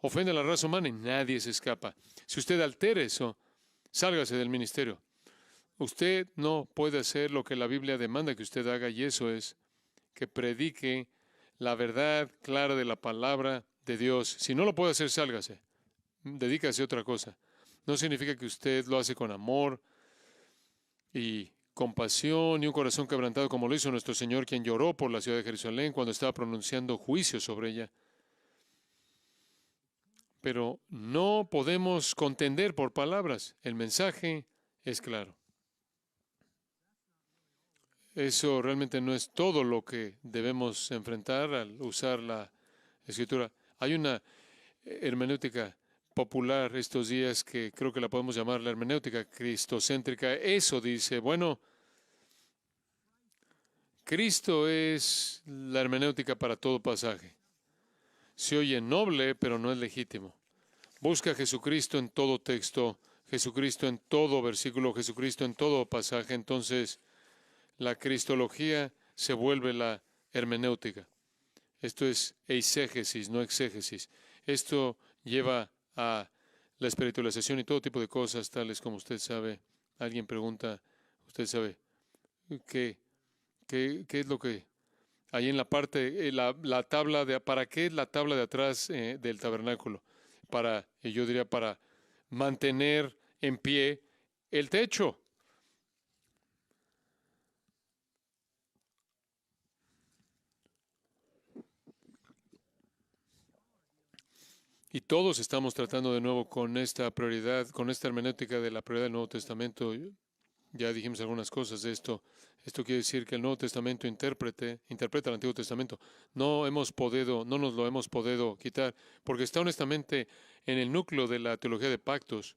Speaker 1: Ofende a la raza humana y nadie se escapa. Si usted altera eso, sálgase del ministerio. Usted no puede hacer lo que la Biblia demanda que usted haga, y eso es que predique la verdad clara de la palabra de Dios. Si no lo puede hacer, sálgase. Dedícase a otra cosa. No significa que usted lo hace con amor y compasión y un corazón quebrantado como lo hizo nuestro Señor, quien lloró por la ciudad de Jerusalén cuando estaba pronunciando juicio sobre ella. Pero no podemos contender por palabras. El mensaje es claro. Eso realmente no es todo lo que debemos enfrentar al usar la Escritura. Hay una hermenéutica popular estos días que creo que la podemos llamar la hermenéutica cristocéntrica. Eso dice, bueno, Cristo es la hermenéutica para todo pasaje. Se oye noble, pero no es legítimo. Busca a Jesucristo en todo texto, Jesucristo en todo versículo, Jesucristo en todo pasaje. Entonces, la cristología se vuelve la hermenéutica. Esto es eisegesis, no exégesis. Esto lleva a la espiritualización y todo tipo de cosas, tales como usted sabe. Alguien pregunta, usted sabe, ¿qué, qué es lo que hay en la parte, la tabla de, ¿para qué es la tabla de atrás del tabernáculo? Para, yo diría, para mantener en pie el techo. Y todos estamos tratando de nuevo con esta prioridad, con esta hermenéutica de la prioridad del Nuevo Testamento. Ya dijimos algunas cosas de esto. Esto quiere decir que el Nuevo Testamento interpreta el Antiguo Testamento. No nos lo hemos podido quitar, porque está honestamente en el núcleo de la teología de pactos.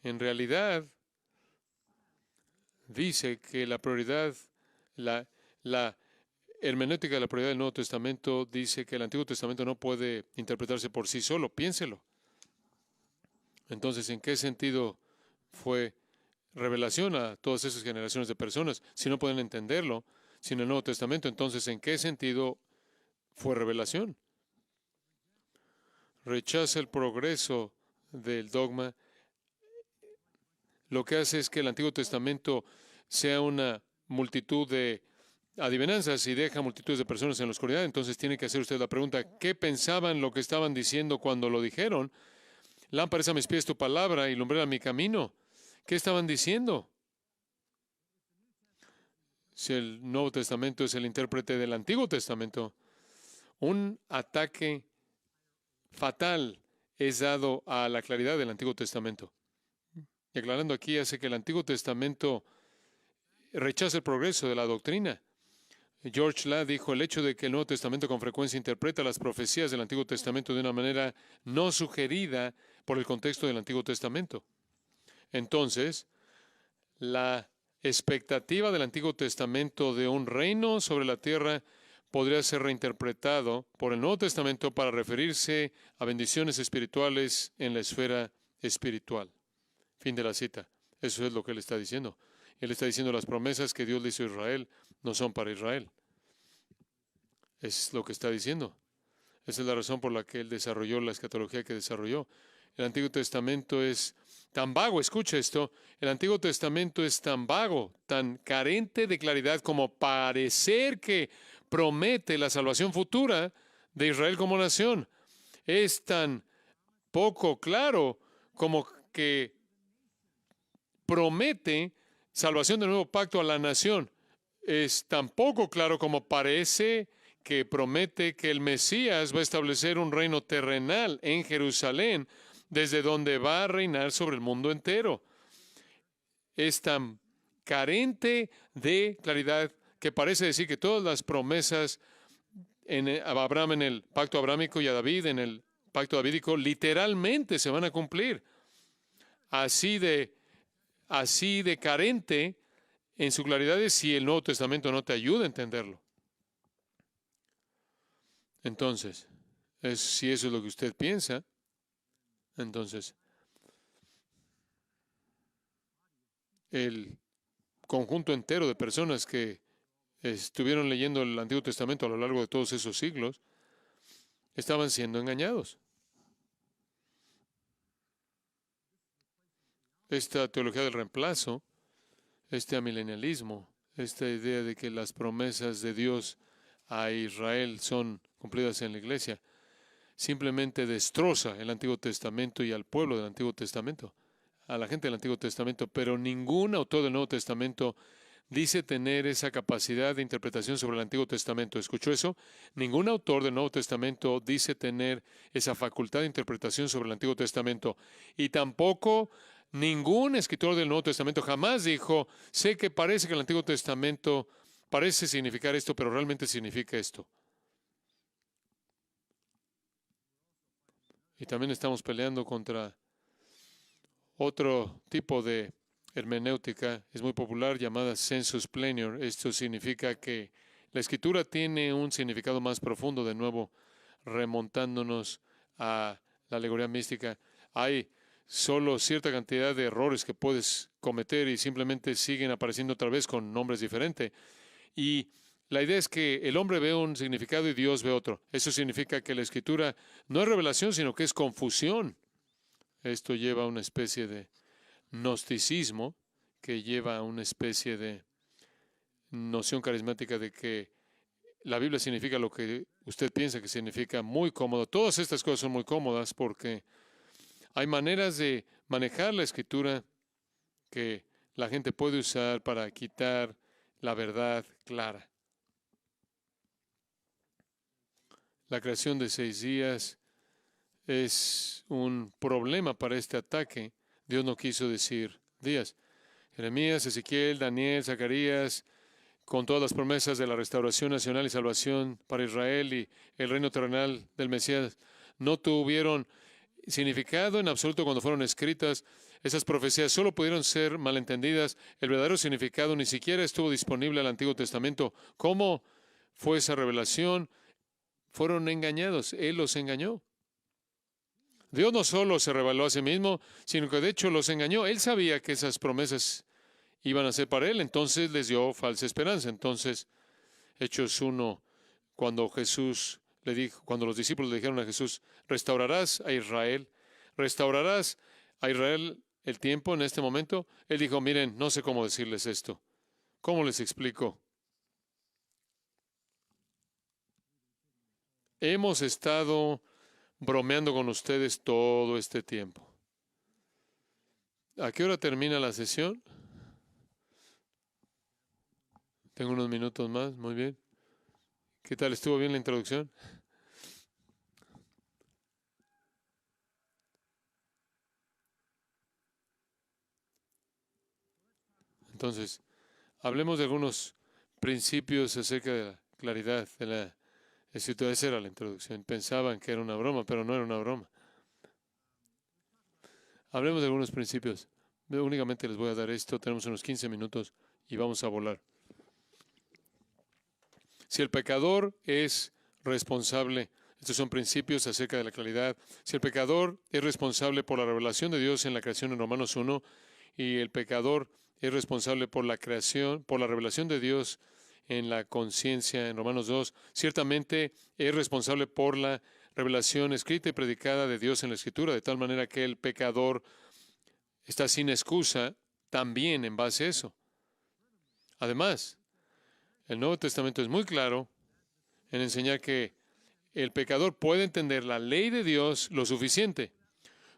Speaker 1: En realidad, dice que la prioridad, la hermenéutica de la prioridad del Nuevo Testamento dice que el Antiguo Testamento no puede interpretarse por sí solo. Piénselo. Entonces, ¿en qué sentido fue revelación a todas esas generaciones de personas? Si no pueden entenderlo sin el Nuevo Testamento, entonces, ¿en qué sentido fue revelación? Rechaza el progreso del dogma. Lo que hace es que el Antiguo Testamento sea una multitud de adivinanzas y deja multitudes de personas en la oscuridad. Entonces tiene que hacer usted la pregunta, ¿qué pensaban lo que estaban diciendo cuando lo dijeron? Lámpara es a mis pies tu palabra y lumbrera mi camino. ¿Qué estaban diciendo? Si el Nuevo Testamento es el intérprete del Antiguo Testamento, un ataque fatal es dado a la claridad del Antiguo Testamento. Y aclarando aquí, hace que el Antiguo Testamento rechace el progreso de la doctrina. George Ladd dijo, el hecho de que el Nuevo Testamento con frecuencia interpreta las profecías del Antiguo Testamento de una manera no sugerida por el contexto del Antiguo Testamento. Entonces, la expectativa del Antiguo Testamento de un reino sobre la tierra podría ser reinterpretado por el Nuevo Testamento para referirse a bendiciones espirituales en la esfera espiritual. Fin de la cita. Eso es lo que él está diciendo. Él está diciendo las promesas que Dios le hizo a Israel no son para Israel. Es lo que está diciendo. Esa es la razón por la que él desarrolló la escatología que desarrolló. El Antiguo Testamento es tan vago, escucha esto, el Antiguo Testamento es tan vago, tan carente de claridad como parecer que promete la salvación futura de Israel como nación. Es tan poco claro como que promete salvación del nuevo pacto a la nación. Es tan poco claro como parece que promete que el Mesías va a establecer un reino terrenal en Jerusalén, desde donde va a reinar sobre el mundo entero. Es tan carente de claridad que parece decir que todas las promesas a Abraham en el pacto abrámico y a David en el pacto davídico literalmente se van a cumplir. Así de carente en su claridad es si el Nuevo Testamento no te ayuda a entenderlo. Entonces, si eso es lo que usted piensa, entonces el conjunto entero de personas que estuvieron leyendo el Antiguo Testamento a lo largo de todos esos siglos estaban siendo engañados. Esta teología del reemplazo, este amilenialismo, esta idea de que las promesas de Dios a Israel son cumplidas en la iglesia, simplemente destroza el Antiguo Testamento y al pueblo del Antiguo Testamento, a la gente del Antiguo Testamento, pero ningún autor del Nuevo Testamento dice tener esa capacidad de interpretación sobre el Antiguo Testamento. ¿Escuchó eso? Ningún autor del Nuevo Testamento dice tener esa facultad de interpretación sobre el Antiguo Testamento. Y tampoco ningún escritor del Nuevo Testamento jamás dijo, sé que parece que el Antiguo Testamento parece significar esto, pero realmente significa esto. Y también estamos peleando contra otro tipo de hermenéutica, es muy popular, llamada sensus plenior. Esto significa que la escritura tiene un significado más profundo, de nuevo, remontándonos a la alegoría mística. Hay solo cierta cantidad de errores que puedes cometer y simplemente siguen apareciendo otra vez con nombres diferentes. Y la idea es que el hombre ve un significado y Dios ve otro. Eso significa que la escritura no es revelación, sino que es confusión. Esto lleva a una especie de gnosticismo, que lleva a una especie de noción carismática de que la Biblia significa lo que usted piensa que significa, muy cómodo. Todas estas cosas son muy cómodas porque hay maneras de manejar la escritura que la gente puede usar para quitar la verdad clara. La creación de 6 días es un problema para este ataque. Dios no quiso decir días. Jeremías, Ezequiel, Daniel, Zacarías, con todas las promesas de la restauración nacional y salvación para Israel y el reino terrenal del Mesías, no tuvieron significado en absoluto cuando fueron escritas. Esas profecías solo pudieron ser malentendidas. El verdadero significado ni siquiera estuvo disponible al Antiguo Testamento. ¿Cómo fue esa revelación? Fueron engañados. Él los engañó. Dios no solo se reveló a sí mismo, sino que de hecho los engañó. Él sabía que esas promesas iban a ser para él, entonces les dio falsa esperanza. Entonces, Hechos 1, cuando los discípulos le dijeron a Jesús, restaurarás a Israel el tiempo en este momento, él dijo, miren, no sé cómo decirles esto. ¿Cómo les explico? Hemos estado bromeando con ustedes todo este tiempo. ¿A qué hora termina la sesión? Tengo unos minutos más, muy bien. ¿Qué tal? ¿Estuvo bien la introducción? Entonces, hablemos de algunos principios acerca de la claridad de la Escritura. Esa era la introducción. Pensaban que era una broma, pero no era una broma. Hablemos de algunos principios. Únicamente les voy a dar esto. Tenemos unos 15 minutos y vamos a volar. Si el pecador es responsable, estos son principios acerca de la claridad. Si el pecador es responsable por la revelación de Dios en la creación en Romanos 1, y el pecador es responsable por la creación, por la revelación de Dios en la conciencia en Romanos 2, ciertamente es responsable por la revelación escrita y predicada de Dios en la Escritura, de tal manera que el pecador está sin excusa también en base a eso. Además, el Nuevo Testamento es muy claro en enseñar que el pecador puede entender la ley de Dios lo suficiente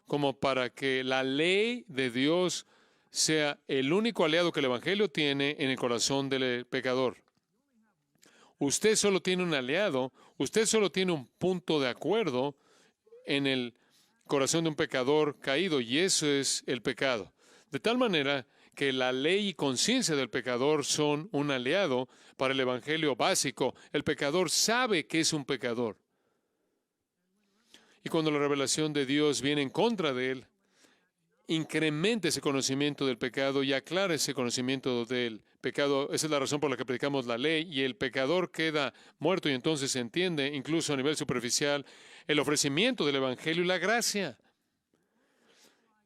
Speaker 1: como para que la ley de Dios sea el único aliado que el Evangelio tiene en el corazón del pecador. Usted solo tiene un aliado, usted solo tiene un punto de acuerdo en el corazón de un pecador caído, y eso es el pecado. De tal manera que la ley y conciencia del pecador son un aliado para el Evangelio básico. El pecador sabe que es un pecador. Y cuando la revelación de Dios viene en contra de él, incrementa ese conocimiento del pecado y aclara ese conocimiento del pecado. Esa es la razón por la que predicamos la ley, y el pecador queda muerto, y entonces se entiende, incluso a nivel superficial, el ofrecimiento del Evangelio y la gracia.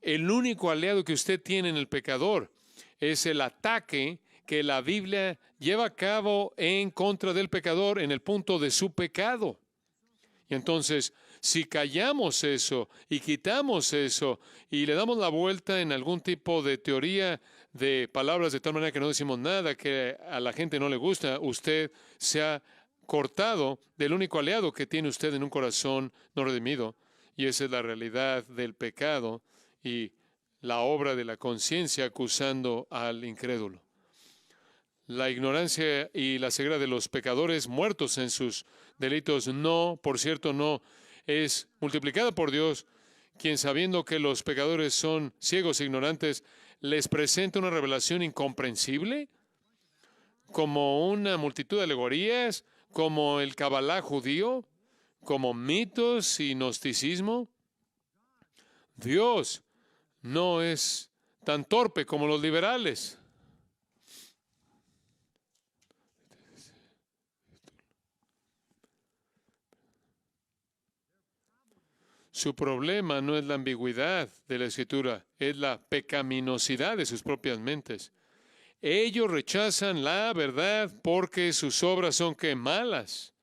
Speaker 1: El único aliado que usted tiene en el pecador es el ataque que la Biblia lleva a cabo en contra del pecador en el punto de su pecado. Y entonces, si callamos eso y quitamos eso y le damos la vuelta en algún tipo de teoría de palabras de tal manera que no decimos nada que a la gente no le gusta, usted se ha cortado del único aliado que tiene usted en un corazón no redimido. Y esa es la realidad del pecado y la obra de la conciencia acusando al incrédulo. La ignorancia y la ceguera de los pecadores muertos en sus delitos no, por cierto, no es multiplicada por Dios, quien sabiendo que los pecadores son ciegos e ignorantes, les presenta una revelación incomprensible, como una multitud de alegorías, como el Cabalá judío, como mitos y gnosticismo. Dios no es tan torpe como los liberales. Su problema no es la ambigüedad de la Escritura, es la pecaminosidad de sus propias mentes. Ellos rechazan la verdad porque sus obras son que malas.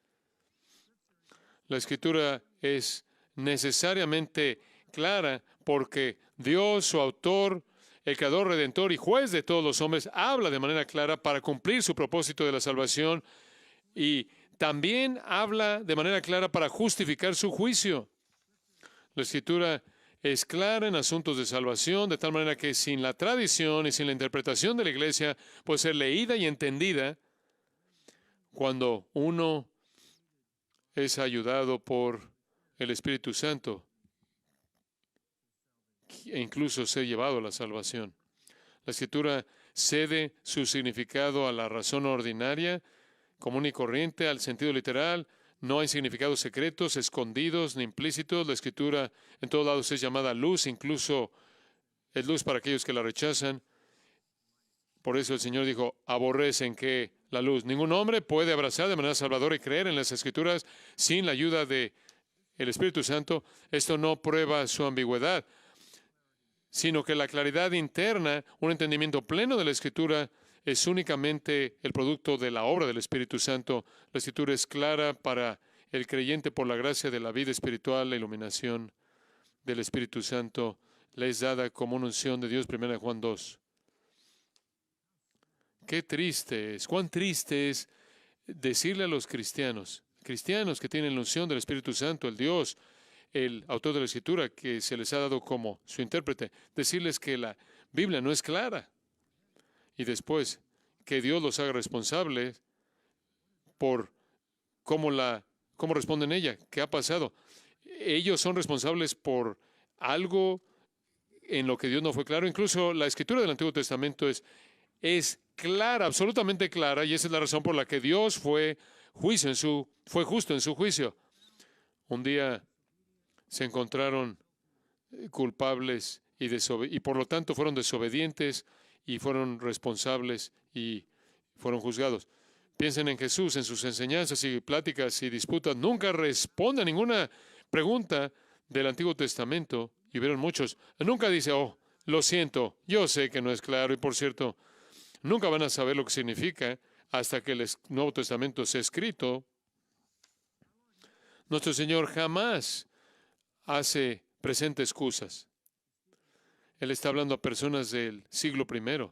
Speaker 1: La Escritura es necesariamente clara porque Dios, su autor, el creador, redentor y juez de todos los hombres, habla de manera clara para cumplir su propósito de la salvación, y también habla de manera clara para justificar su juicio. La Escritura es clara en asuntos de salvación, de tal manera que sin la tradición y sin la interpretación de la Iglesia puede ser leída y entendida cuando uno es ayudado por el Espíritu Santo e incluso ser llevado a la salvación. La Escritura cede su significado a la razón ordinaria, común y corriente, al sentido literal. No hay significados secretos, escondidos ni implícitos. La Escritura en todos lados es llamada luz, incluso es luz para aquellos que la rechazan. Por eso el Señor dijo, aborrecen que la luz. Ningún hombre puede abrazar de manera salvadora y creer en las Escrituras sin la ayuda del Espíritu Santo. Esto no prueba su ambigüedad, sino que la claridad interna, un entendimiento pleno de la Escritura, es únicamente el producto de la obra del Espíritu Santo. La Escritura es clara para el creyente por la gracia de la vida espiritual. La iluminación del Espíritu Santo le es dada como una unción de Dios. 1 Juan 2. Qué triste es, cuán triste es decirle a los cristianos que tienen la unción del Espíritu Santo, el Dios, el autor de la Escritura, que se les ha dado como su intérprete, decirles que la Biblia no es clara. Y después, que Dios los haga responsables por cómo responden ella, qué ha pasado. Ellos son responsables por algo en lo que Dios no fue claro. Incluso la Escritura del Antiguo Testamento es es clara, absolutamente clara, y esa es la razón por la que Dios fue justo en su juicio. Un día se encontraron culpables y por lo tanto fueron desobedientes y fueron responsables y fueron juzgados. Piensen en Jesús, en sus enseñanzas y pláticas y disputas. Nunca responde a ninguna pregunta del Antiguo Testamento, y vieron muchos. Nunca dice, oh, lo siento, yo sé que no es claro, y por cierto, nunca van a saber lo que significa hasta que el Nuevo Testamento sea escrito. Nuestro Señor jamás presenta excusas. Él está hablando a personas del siglo I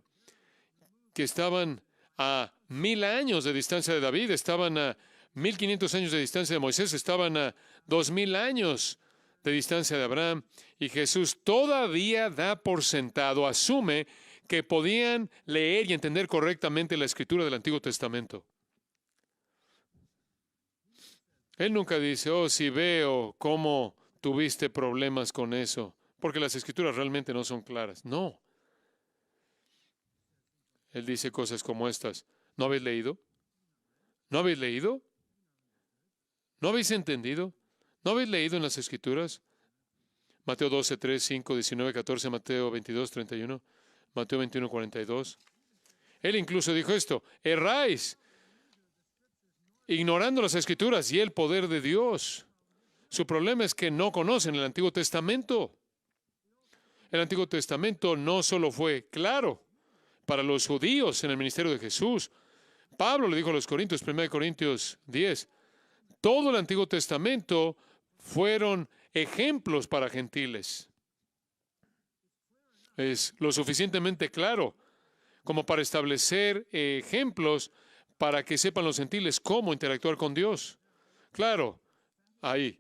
Speaker 1: que estaban a 1000 años de distancia de David, estaban a 1500 años de distancia de Moisés, estaban a 2000 años de distancia de Abraham, y Jesús todavía da por sentado, asume que podían leer y entender correctamente la escritura del Antiguo Testamento. Él nunca dice, oh, si veo cómo tuviste problemas con eso, porque las escrituras realmente no son claras. No. Él dice cosas como estas. ¿No habéis leído? ¿No habéis leído? ¿No habéis entendido? ¿No habéis leído en las escrituras? Mateo 12, 3, 5, 19, 14, Mateo 22, 31, Mateo 21, 42. Él incluso dijo esto, erráis, ignorando las escrituras y el poder de Dios. Su problema es que no conocen el Antiguo Testamento. El Antiguo Testamento no solo fue claro para los judíos en el ministerio de Jesús. Pablo le dijo a los Corintios, 1 Corintios 10, todo el Antiguo Testamento fueron ejemplos para gentiles. Es lo suficientemente claro como para establecer ejemplos para que sepan los gentiles cómo interactuar con Dios. Claro, hay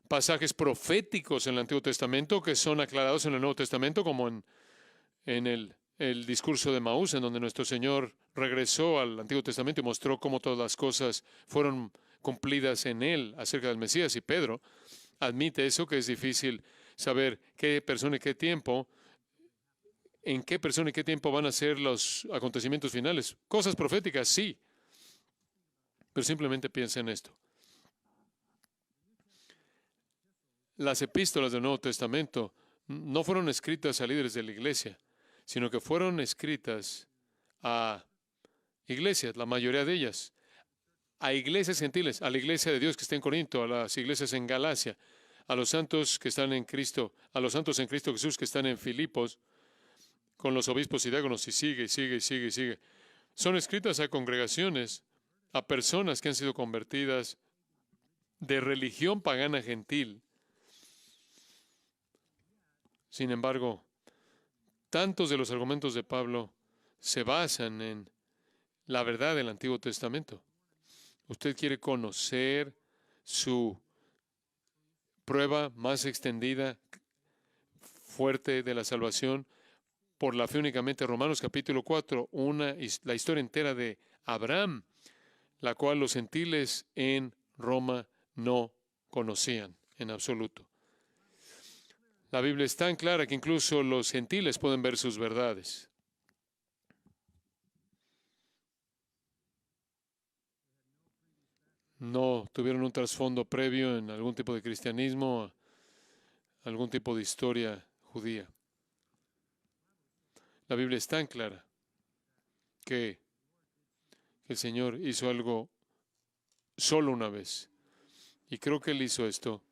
Speaker 1: pasajes proféticos en el Antiguo Testamento que son aclarados en el Nuevo Testamento, como en el discurso de Maús, en donde nuestro Señor regresó al Antiguo Testamento y mostró cómo todas las cosas fueron cumplidas en Él acerca del Mesías. Y Pedro admite eso, que es difícil saber qué persona y qué tiempo, en qué persona y qué tiempo van a ser los acontecimientos finales. Cosas proféticas, sí, pero simplemente piensa en esto. Las epístolas del Nuevo Testamento no fueron escritas a líderes de la iglesia, sino que fueron escritas a iglesias, la mayoría de ellas, a iglesias gentiles, a la iglesia de Dios que está en Corinto, a las iglesias en Galacia, a los santos que están en Cristo, a los santos en Cristo Jesús que están en Filipos, con los obispos y diáconos, y sigue. Son escritas a congregaciones, a personas que han sido convertidas de religión pagana gentil. Sin embargo, tantos de los argumentos de Pablo se basan en la verdad del Antiguo Testamento. Usted quiere conocer su prueba más extendida, fuerte de la salvación por la fe únicamente. Romanos capítulo 4, la historia entera de Abraham, la cual los gentiles en Roma no conocían en absoluto. La Biblia es tan clara que incluso los gentiles pueden ver sus verdades. No tuvieron un trasfondo previo en algún tipo de cristianismo, algún tipo de historia judía. La Biblia es tan clara que el Señor hizo algo solo una vez. Y creo que Él hizo esto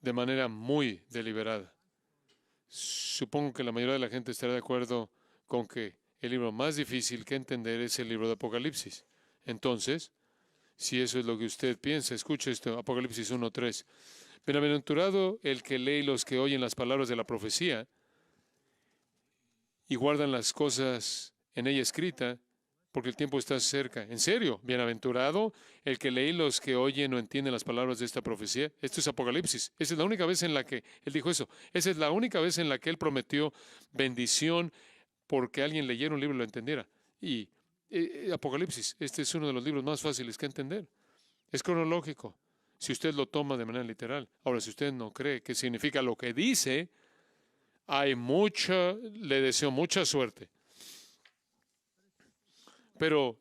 Speaker 1: de manera muy deliberada. Supongo que la mayoría de la gente estará de acuerdo con que el libro más difícil que entender es el libro de Apocalipsis. Entonces, si eso es lo que usted piensa, escuche esto, Apocalipsis 1:3. Bienaventurado el que lee y los que oyen las palabras de la profecía y guardan las cosas en ella escrita, porque el tiempo está cerca. En serio, bienaventurado el que lee y los que oyen o entienden las palabras de esta profecía. Esto es Apocalipsis. Esa es la única vez en la que Él dijo eso. Esa es la única vez en la que Él prometió bendición porque alguien leyera un libro y lo entendiera. Y Apocalipsis, este es uno de los libros más fáciles que entender. Es cronológico, si usted lo toma de manera literal. Ahora, si usted no cree que significa lo que dice, le deseo mucha suerte. Pero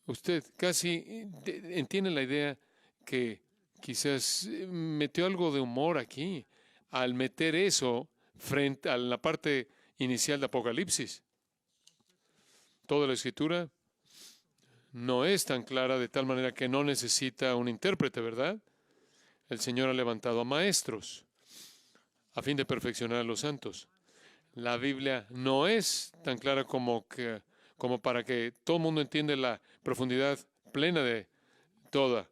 Speaker 1: usted casi entiende la idea que quizás metió algo de humor aquí al meter eso frente a la parte inicial de Apocalipsis. Toda la Escritura no es tan clara de tal manera que no necesita un intérprete, ¿verdad? El Señor ha levantado a maestros a fin de perfeccionar a los santos. La Biblia no es tan clara como para que todo el mundo entienda la profundidad plena de toda.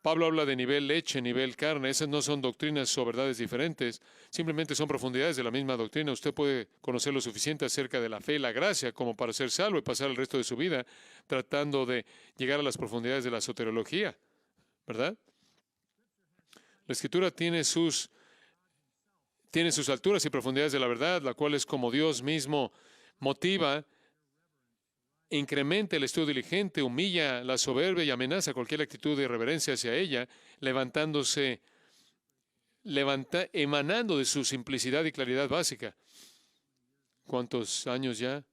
Speaker 1: Pablo habla de nivel leche, nivel carne. Esas no son doctrinas o verdades diferentes. Simplemente son profundidades de la misma doctrina. Usted puede conocer lo suficiente acerca de la fe y la gracia como para ser salvo y pasar el resto de su vida tratando de llegar a las profundidades de la soteriología, ¿verdad? La Escritura tiene sus alturas y profundidades de la verdad, la cual es como Dios mismo motiva, incrementa el estudio diligente, humilla la soberbia y amenaza cualquier actitud de irreverencia hacia ella, emanando de su simplicidad y claridad básica. ¿Cuántos años ya?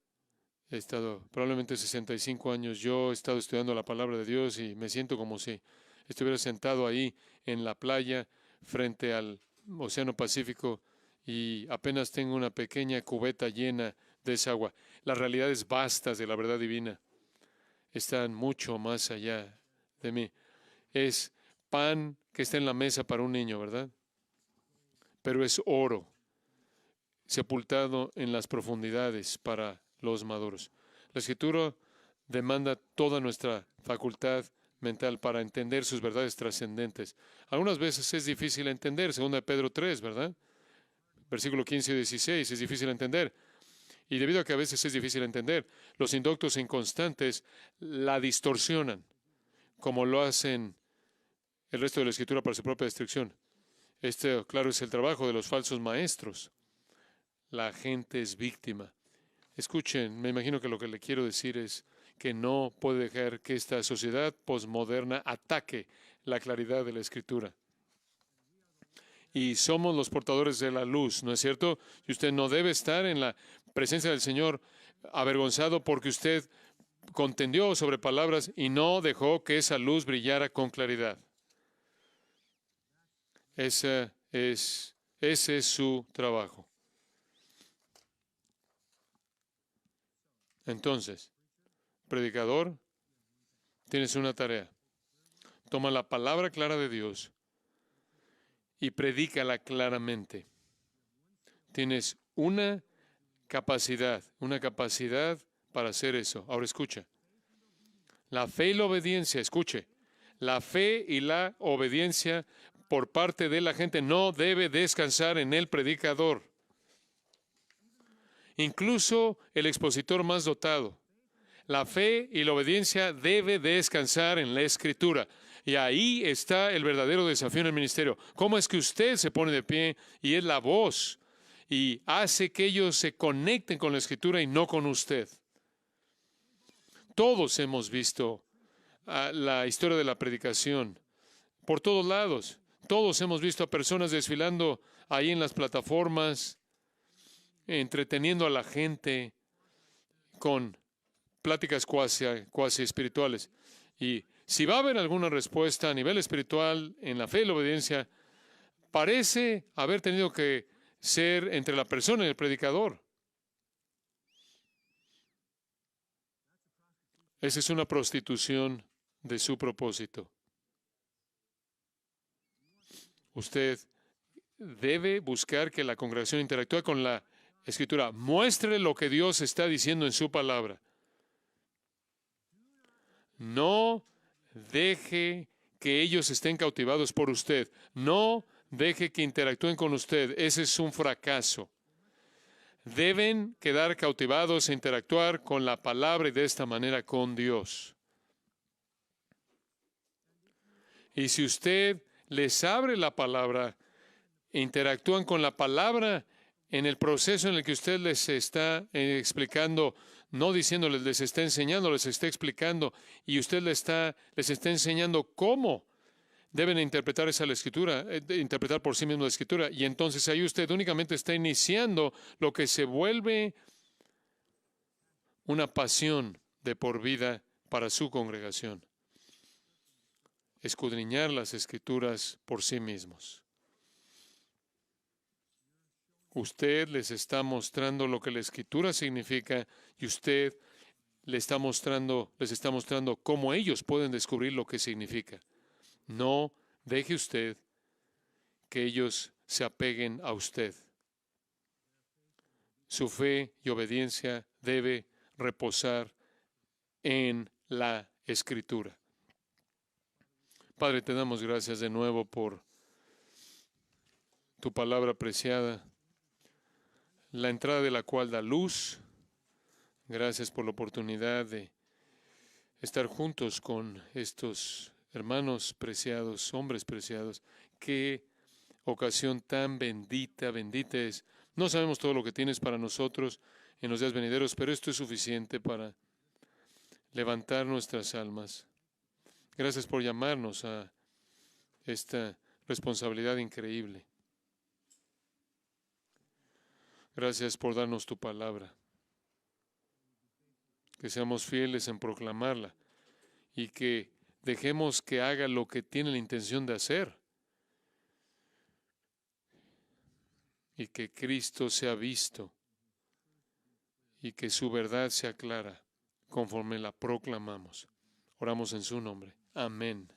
Speaker 1: He estado, probablemente 65 años. Yo he estado estudiando la palabra de Dios y me siento como si estuviera sentado ahí en la playa frente al Océano Pacífico y apenas tengo una pequeña cubeta llena de esa agua. Las realidades vastas de la verdad divina están mucho más allá de mí. Es pan que está en la mesa para un niño, ¿verdad? Pero es oro sepultado en las profundidades para los maduros. La Escritura demanda toda nuestra facultad mental para entender sus verdades trascendentes. Algunas veces es difícil entender, 2 Pedro 3, ¿verdad? Versículo 15 y 16, es difícil entender. Y debido a que a veces es difícil entender, los indoctos inconstantes la distorsionan, como lo hacen el resto de la Escritura para su propia destrucción. Este, claro, es el trabajo de los falsos maestros. La gente es víctima. Escuchen, me imagino que lo que le quiero decir es que no puede dejar que esta sociedad posmoderna ataque la claridad de la Escritura. Y somos los portadores de la luz, ¿no es cierto? Y usted no debe estar en la presencia del Señor avergonzado porque usted contendió sobre palabras y no dejó que esa luz brillara con claridad. Ese es su trabajo. Entonces, predicador, tienes una tarea. Toma la palabra clara de Dios y predícala claramente. Tienes una capacidad para hacer eso. Ahora escucha. La fe y la obediencia, escuche. La fe y la obediencia por parte de la gente no debe descansar en el predicador. Incluso el expositor más dotado. La fe y la obediencia debe descansar en la Escritura. Y ahí está el verdadero desafío en el ministerio. ¿Cómo es que usted se pone de pie y es la voz y hace que ellos se conecten con la Escritura y no con usted? Todos hemos visto la historia de la predicación por todos lados. Todos hemos visto a personas desfilando ahí en las plataformas, entreteniendo a la gente con pláticas cuasi espirituales. Y si va a haber alguna respuesta a nivel espiritual en la fe y la obediencia, parece haber tenido que ser entre la persona y el predicador. Esa es una prostitución de su propósito. Usted debe buscar que la congregación interactúe con la Escritura. Muestre lo que Dios está diciendo en su palabra. No deje que ellos estén cautivados por usted. No deje que interactúen con usted. Ese es un fracaso. Deben quedar cautivados e interactuar con la palabra y de esta manera con Dios. Y si usted les abre la palabra e interactúan con la palabra en el proceso en el que usted les está explicando, no diciéndoles, les está enseñando, les está explicando, y usted les está enseñando cómo deben interpretar la Escritura, interpretar por sí mismo la Escritura. Y entonces ahí usted únicamente está iniciando lo que se vuelve una pasión de por vida para su congregación. Escudriñar las Escrituras por sí mismos. Usted les está mostrando lo que la Escritura significa y usted les está mostrando cómo ellos pueden descubrir lo que significa. No deje usted que ellos se apeguen a usted. Su fe y obediencia debe reposar en la Escritura. Padre, te damos gracias de nuevo por tu palabra preciada, la entrada de la cual da luz. Gracias por la oportunidad de estar juntos con estos hermanos preciados, hombres preciados. Qué ocasión tan bendita, bendita es. No sabemos todo lo que tienes para nosotros en los días venideros, pero esto es suficiente para levantar nuestras almas. Gracias por llamarnos a esta responsabilidad increíble. Gracias por darnos tu palabra. Que seamos fieles en proclamarla y que dejemos que haga lo que tiene la intención de hacer. Y que Cristo sea visto y que su verdad sea clara conforme la proclamamos. Oramos en su nombre. Amén.